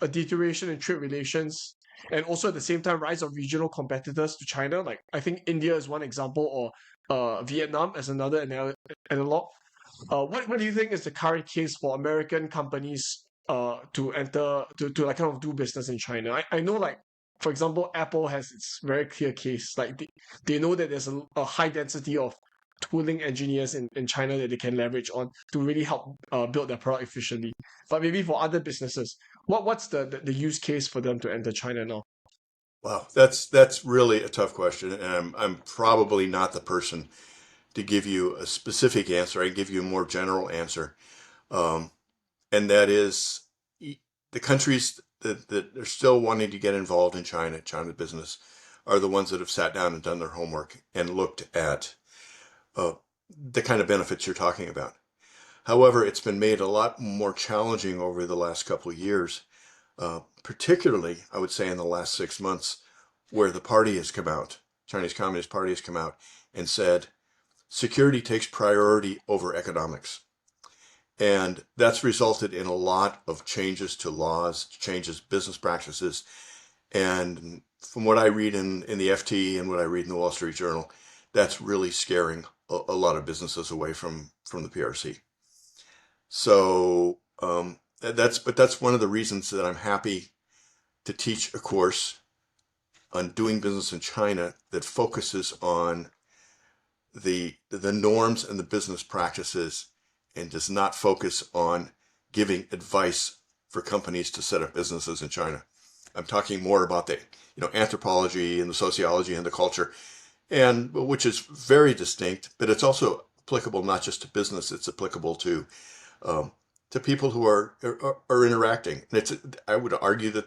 a deterioration in trade relations, and also at the same time rise of regional competitors to China, like I think India is one example, or Vietnam as another analog. What do you think is the current case for American companies to enter to like kind of do business in China? I know, like, for example, Apple has its very clear case. Like they know that there's a high density of tooling engineers in China that they can leverage on to really help build their product efficiently. But maybe for other businesses, what's the use case for them to enter China now? Wow, that's really a tough question, and I'm probably not the person to give you a specific answer. I can give you a more general answer, um, and that is the countries that are still wanting to get involved in China business, are the ones that have sat down and done their homework and looked at uh, the kind of benefits you're talking about. However, it's been made a lot more challenging over the last couple of years, particularly, I would say, in the last 6 months, where the party has come out, Chinese Communist Party has come out and said security takes priority over economics. And that's resulted in a lot of changes to laws, changes business practices. And from what I read in the FT and what I read in the Wall Street Journal, that's really scaring a lot of businesses away from the PRC. So that's one of the reasons that I'm happy to teach a course on doing business in China that focuses on the norms and the business practices and does not focus on giving advice for companies to set up businesses in China. I'm talking more about the anthropology and the sociology and the culture, and which is very distinct, but it's also applicable not just to business, it's applicable um, to people who are interacting. And I would argue that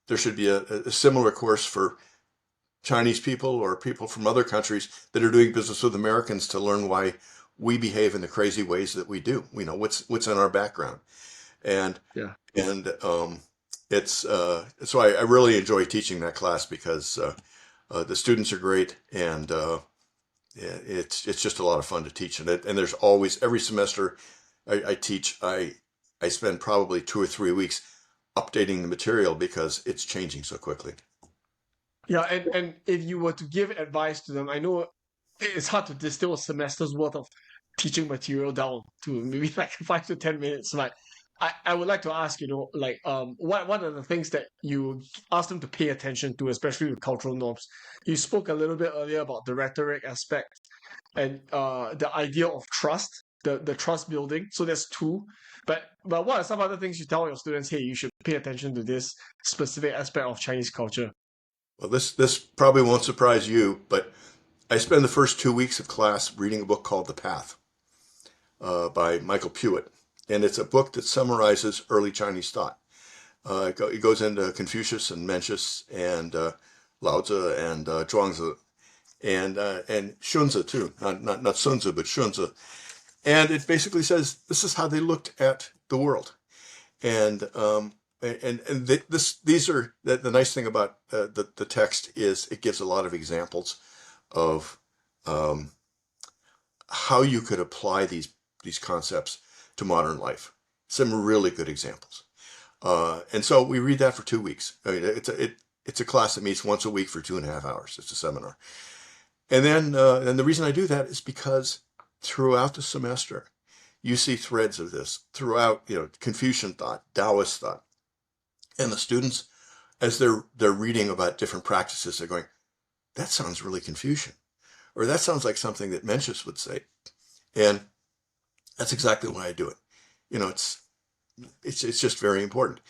there should be a similar course for Chinese people or people from other countries that are doing business with Americans to learn why we behave in the crazy ways that we do. We know what's in our background, and Yeah. and it's so I really enjoy teaching that class because the students are great, and it's just a lot of fun to teach. And there's always, every semester I teach, I spend probably 2 or 3 weeks updating the material because it's changing so quickly. Yeah, and if you were to give advice to them, I know it's hard to distill a semester's worth of teaching material down to maybe like 5 to 10 minutes. But I would like to ask, like what are the things that you ask them to pay attention to, especially with cultural norms? You spoke a little bit earlier about the rhetoric aspect and the idea of trust, the trust building. So there's two. But what are some other things you tell your students, hey, you should pay attention to this specific aspect of Chinese culture? Well, this probably won't surprise you, but I spend the first 2 weeks of class reading a book called The Path by Michael Puett. And it's a book that summarizes early Chinese thought. It goes into Confucius and Mencius and Lao Tzu and Zhuangzi and Xunzi too, not Sun Tzu, but Xunzi. And it basically says this is how they looked at the world. And these are the nice thing about the text is it gives a lot of examples of um, how you could apply these concepts to modern life. Some really good examples. And so we read that for 2 weeks. I mean, it's a class that meets once a week for 2.5 hours. It's a seminar. And the reason I do that is because throughout the semester, you see threads of this throughout, Confucian thought, Taoist thought, and the students, as they're reading about different practices, they're going, that sounds really Confucian, or that sounds like something that Mencius would say, and that's exactly why I do it. It's just very important.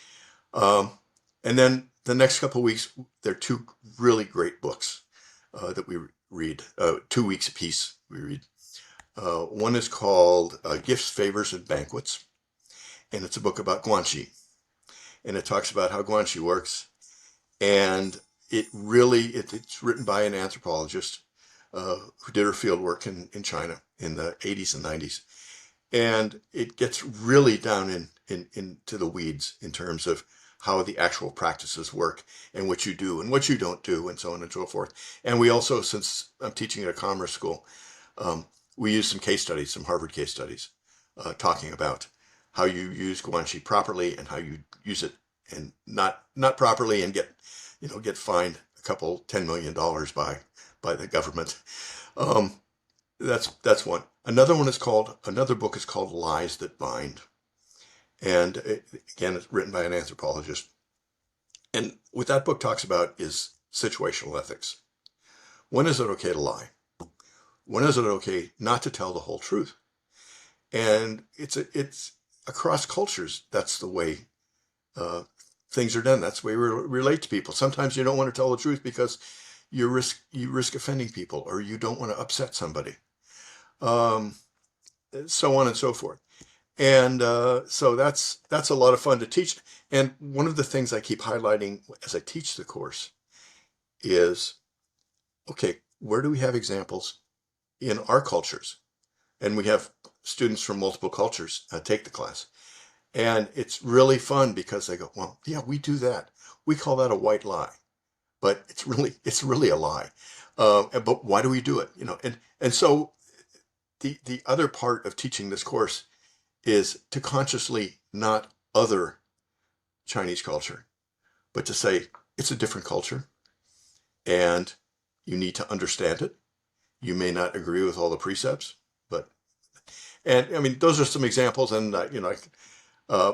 And then the next couple of weeks, there are two really great books that we read, 2 weeks apiece. We read. One is called Gifts, Favors, and Banquets, and it's a book about Guanxi, and it talks about how Guanxi works, and it's written by an anthropologist who did her field work in China in the 80s and 90s, and it gets really down into the weeds in terms of how the actual practices work and what you do and what you don't do and so on and so forth. And we also, since I'm teaching at a commerce school, we use some case studies, some Harvard case studies, talking about how you use Guanxi properly and how you use it and not properly and get fined a couple $10 million by the government. That's one. Another book is called Lies That Bind. And again, it's written by an anthropologist. And what that book talks about is situational ethics. When is it okay to lie? When is it okay not to tell the whole truth? And it's across cultures. That's the way things are done. That's the way we relate to people. Sometimes you don't want to tell the truth because you risk offending people, or you don't want to upset somebody, so on and so forth. And so that's a lot of fun to teach. And one of the things I keep highlighting as I teach the course is, okay, where do we have examples in our cultures? And we have students from multiple cultures take the class. And it's really fun because they go, well, yeah, we do that. We call that a white lie, but it's really a lie. But why do we do it? And so the other part of teaching this course is to consciously not other Chinese culture, but to say it's a different culture and you need to understand it. You may not agree with all the precepts, and I mean, those are some examples. And,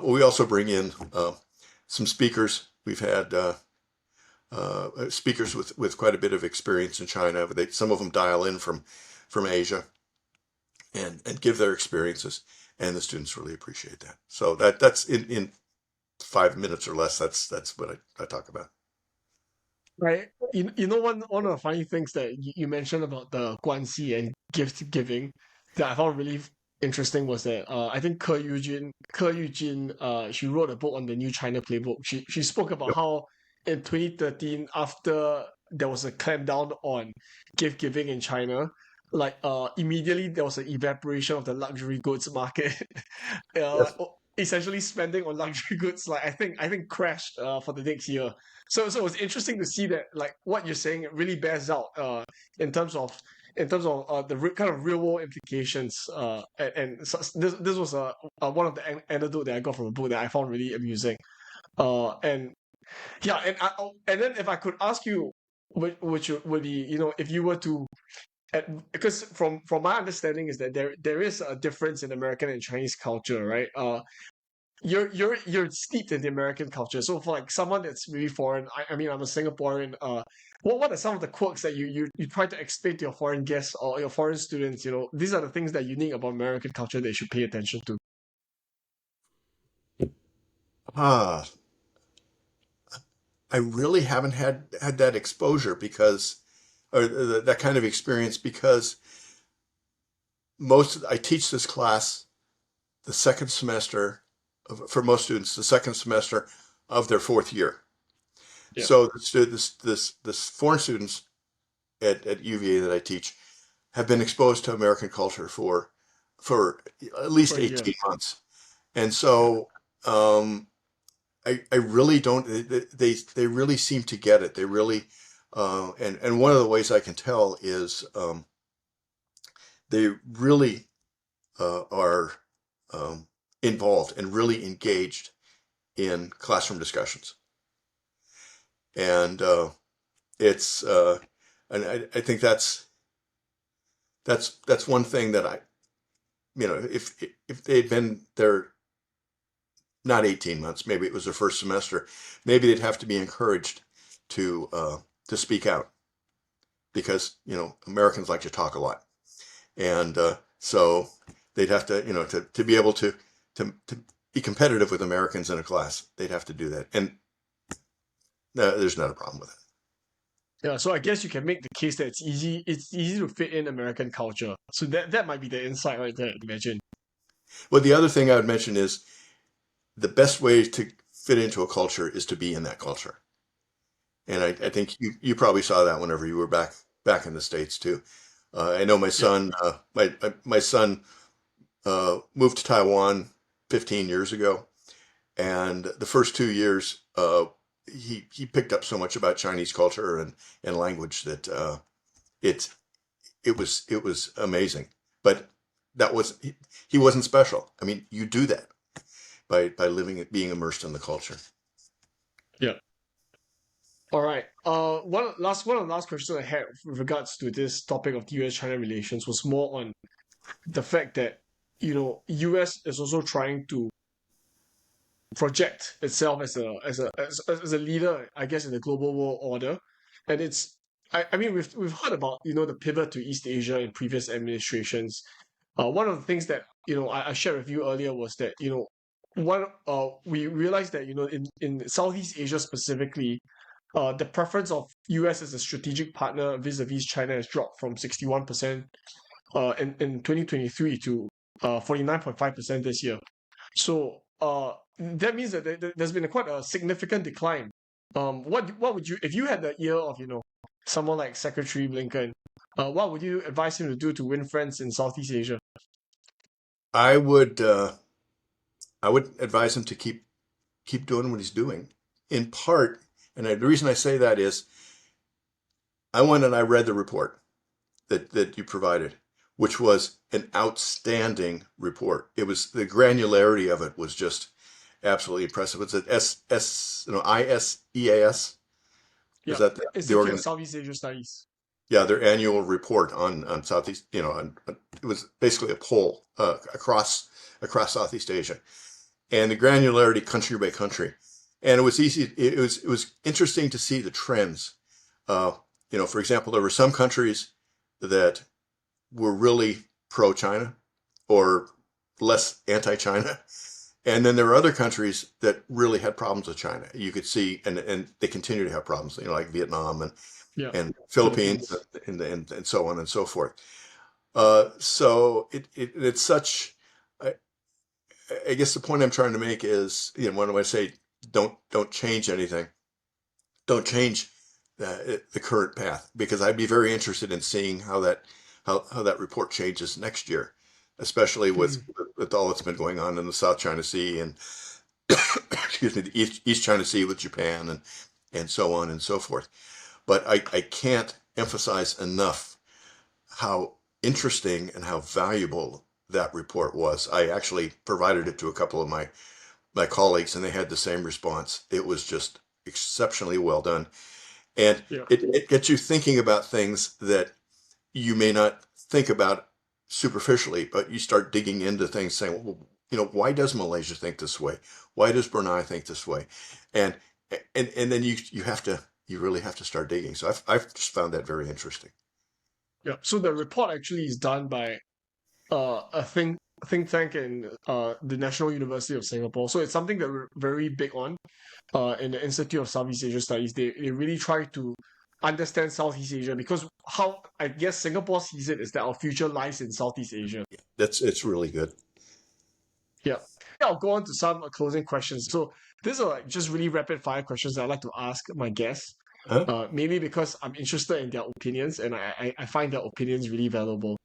we also bring in some speakers. We've had speakers with quite a bit of experience in China. Some of them dial in from Asia and give their experiences. And the students really appreciate that. So that's in 5 minutes or less. That's what I talk about. Right. One of the funny things that you mentioned about the Guanxi and gift giving that I found really interesting was that I think Ke Yujin she wrote a book on the New China Playbook. She spoke about Yep. how in 2013, after there was a clampdown on gift giving in China, like immediately there was an evaporation of the luxury goods market. uh, Yes. Essentially spending on luxury goods, like I think crashed for the next year. So it's interesting to see that, like, what you're saying, it really bears out in terms of the kind of real world implications. And so this was one of the anecdote that I got from a book that I found really amusing. And yeah, and then if I could ask you, which would be, if you were to, because from my understanding is that there is a difference in American and Chinese culture, right? You're steeped in the American culture. So for like someone that's really foreign, I mean, I'm a Singaporean. What are some of the quirks that you try to explain to your foreign guests or your foreign students? These are the things that are unique about American culture they should pay attention to. Ah, I really haven't had that exposure or that kind of experience, because I teach this class the second semester for most students, the second semester of their fourth year. Yeah, So this foreign students at UVA that I teach have been exposed to American culture for at for least a year. 18 months. And Yeah. so I really don't, they really seem to get it. They really, and one of the ways I can tell is they really are um, involved and really engaged in classroom discussions. And it's and I think that's one thing that if they'd been there not 18 months, maybe it was their first semester, maybe they'd have to be encouraged to speak out because Americans like to talk a lot, and so they'd have to to be able to be competitive with Americans in a class, they'd have to do that, and there's not a problem with it. Yeah, so I guess you can make the case that it's easy to fit in American culture. So that might be the insight right there, imagine. Well, the other thing I would mention is the best way to fit into a culture is to be in that culture. And I think you probably saw that whenever you were back in the States too. I know my Yeah. son, my son moved to Taiwan 15 years ago, and the first 2 years, he picked up so much about Chinese culture and language that it it was amazing. But that was he wasn't special. I mean, you do that by living it, being immersed in the culture. Yeah. All right. One of the last questions I had with regards to this topic of the US-China relations was more on the fact that US is also trying to project itself as a leader, I guess, in the global world order, and I mean we've heard about the pivot to East Asia in previous administrations. One of the things that I shared with you earlier was that we realized that in Southeast Asia specifically, the preference of US as a strategic partner vis-a-vis China has dropped from 61% in 2023 to 49.5% this year. So that means that there's been quite a significant decline. What would you, if you had the ear of someone like Secretary Blinken, what would you advise him to do to win friends in Southeast Asia? I would uh, I would advise him to keep doing what he's doing. In part, and the reason I say that is I went and I read the report that you provided, which was an outstanding report. It was the granularity of it was just absolutely impressive. It's at ISEAS. Is Yeah, that the Institute of organ? Southeast Asia Studies. Yeah, their annual report on Southeast. It was basically a poll across Southeast Asia, and the granularity country by country, and it was easy. It was interesting to see the trends. Uh, for example, there were some countries that were really pro-China or less anti-China. And then there are other countries that really had problems with China. You could see, and they continue to have problems, like Vietnam Yeah, and Philippines Philippines. and so on and so forth. So it's such. I, I guess the point I'm trying to make is, when I say don't change anything, don't change the current path, because I'd be very interested in seeing how that report changes next year, especially with Mm. with all that's been going on in the South China Sea and excuse me, the East China Sea with Japan and so on and so forth. But I can't emphasize enough how interesting and how valuable that report was. I actually provided it to a couple of my colleagues, and they had the same response. It was just exceptionally well done. And Yeah. it gets you thinking about things that you may not think about superficially, but you start digging into things saying, well, why does Malaysia think this way? Why does Brunei think this way? And and then you really have to start digging. So I've just found that very interesting. Yeah. So the report actually is done by a think tank in the National University of Singapore. So it's something that we're very big on in the Institute of Southeast Asia Studies. They really try to understand Southeast Asia, because how I guess Singapore sees it is that our future lies in Southeast Asia. It's really good. Yeah. I'll go on to some closing questions. So these are like just really rapid fire questions that I'd like to ask my guests. Huh? Mainly because I'm interested in their opinions, and I find their opinions really valuable.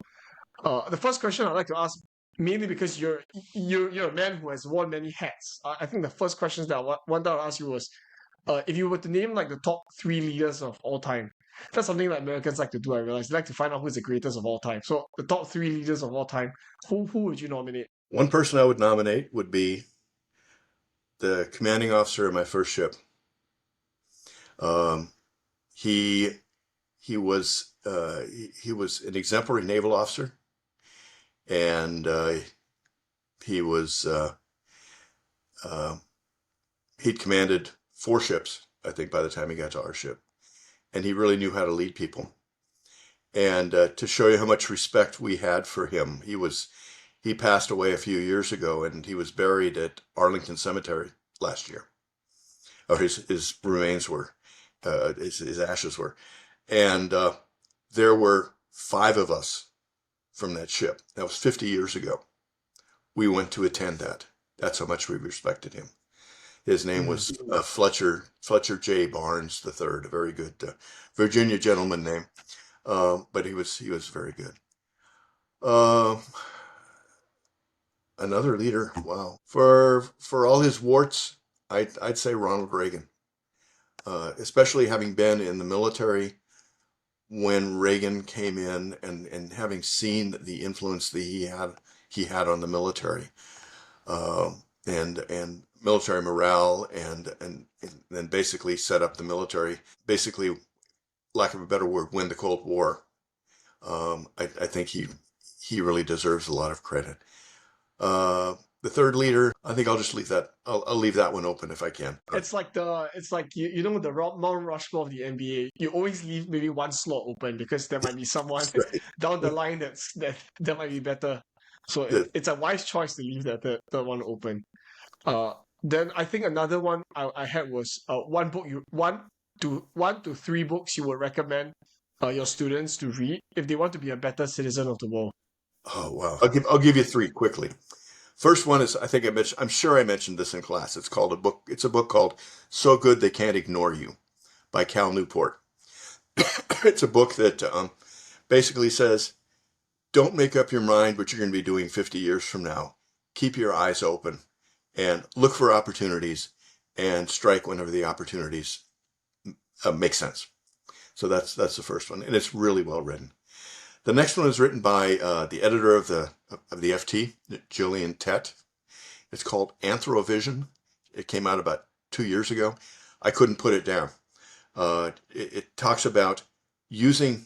The first question I'd like to ask, mainly because you're a man who has worn many hats. I think the first questions that I wanted to ask you was, if you were to name like the top three leaders of all time. That's something that Americans like to do. I realize they like to find out who's the greatest of all time. So the top three leaders of all time, who would you nominate? One person I would nominate would be the commanding officer of my first ship. Um, he he was an exemplary naval officer, and he was uh, he'd commanded 4 ships, I think, by the time he got to our ship, and he really knew how to lead people. And to show you how much respect we had for him, he passed away a few years ago, and he was buried at Arlington Cemetery last year. Or his remains were, his ashes were, and there were 5 of us from that ship. That was 50 years ago. We went to attend that. That's how much we respected him. His name was Fletcher J. Barnes III, a very good Virginia gentleman name, but he was very good. Uh, Another leader, wow, for all his warts, I'd say Ronald Reagan, especially having been in the military when Reagan came in, and having seen the influence that he had on the military, and military morale, and then basically set up the military, basically, lack of a better word, win the Cold War. I think he really deserves a lot of credit. The third leader, I think I'll just leave that. I'll leave that one open if I can. It's like you know, the Mount Rushmore of the NBA. You always leave maybe one slot open because there might be someone Right. down the line that might be better. So The- it's a wise choice to leave that third one open. Uh, then I think another one I had was one book one to 3 books you would recommend your students to read if they want to be a better citizen of the world. oh wow! I'll give you 3 quickly. First one is, I think I'm sure I mentioned this in class. It's a book called "So Good They Can't Ignore You" by Cal Newport. It's a book that basically says, don't make up your mind what you're going to be doing 50 years from now. Keep your eyes open and look for opportunities, and strike whenever the opportunities make sense. So that's the first one, and it's really well written. The next one is written by the editor of the FT, Gillian Tett. It's called Anthrovision. It came out about 2 years ago. I couldn't put it down. It talks about using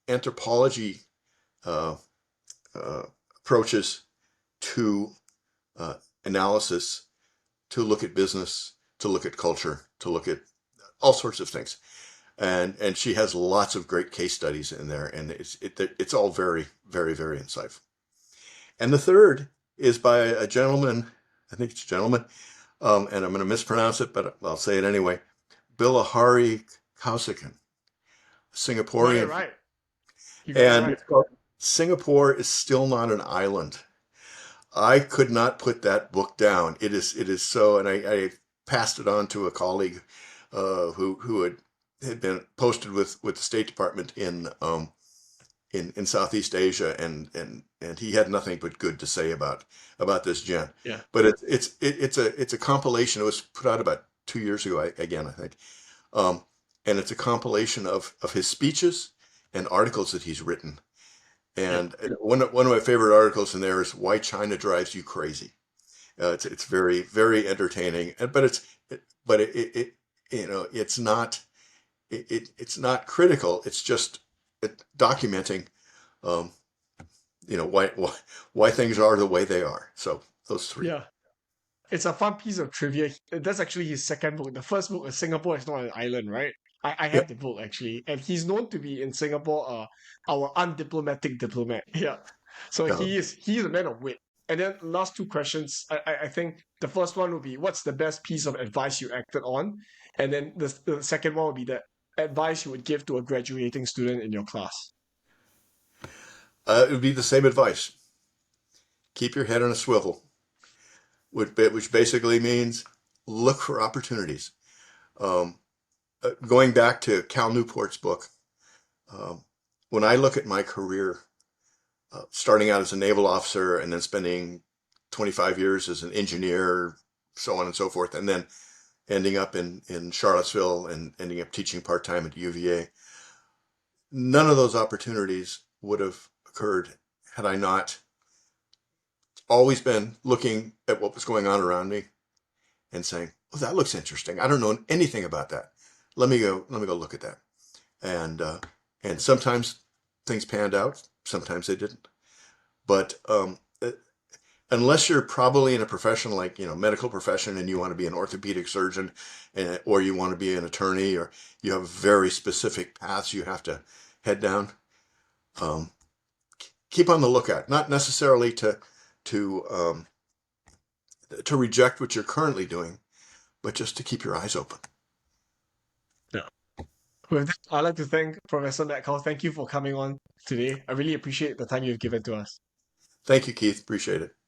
anthropology uh, approaches to analysis, to look at business, to look at culture, to look at all sorts of things. And she has lots of great case studies in there, and it's all very, very, very insightful. And the third is by a gentleman, I think it's a gentleman, and I'm going to mispronounce it, but I'll say it anyway, Bilahari Kausikan, Singaporean. Right. You got it And right. it's called Singapore is Still Not an Island. I could not put that book down. It is so, and I passed it on to a colleague who had been posted with the State Department in Southeast Asia, and he had nothing but good to say about this gent. Yeah. But it's a compilation. It was put out about 2 years ago, I think, and it's a compilation of his speeches and articles that he's written. And one of my favorite articles in there is "Why China Drives You Crazy." It's very, very entertaining, but it's not it's not critical. It's just documenting um, why things are the way they are. So those 3. Yeah. It's a fun piece of trivia. That's actually his second book. The first book is Singapore is Not an Island, right? I Yep. have the book actually. And he's known to be in Singapore our undiplomatic diplomat. Yeah. So Yeah. he is a man of wit. And then last 2 questions, I think the first one would be what's the best piece of advice you acted on? And then the second one would be the advice you would give to a graduating student in your class. It would be the same advice. Keep your head on a swivel, which basically means look for opportunities. Um, Going back to Cal Newport's book, when I look at my career, starting out as a naval officer and then spending 25 years as an engineer, so on and so forth, and then ending up in Charlottesville and ending up teaching part-time at UVA, none of those opportunities would have occurred had I not always been looking at what was going on around me, and saying, "Oh, that looks interesting. I don't know anything about that. Let me go look at that." And sometimes things panned out, sometimes they didn't. But unless you're probably in a profession like, medical profession, and you want to be an orthopedic surgeon, or you want to be an attorney, or you have very specific paths you have to head down, um, keep on the lookout. Not necessarily to um, to reject what you're currently doing, but just to keep your eyes open. Yeah. With that, I'd like to thank Professor Metcalfe. Thank you for coming on today. I really appreciate the time you've given to us. Thank you, Keith. Appreciate it.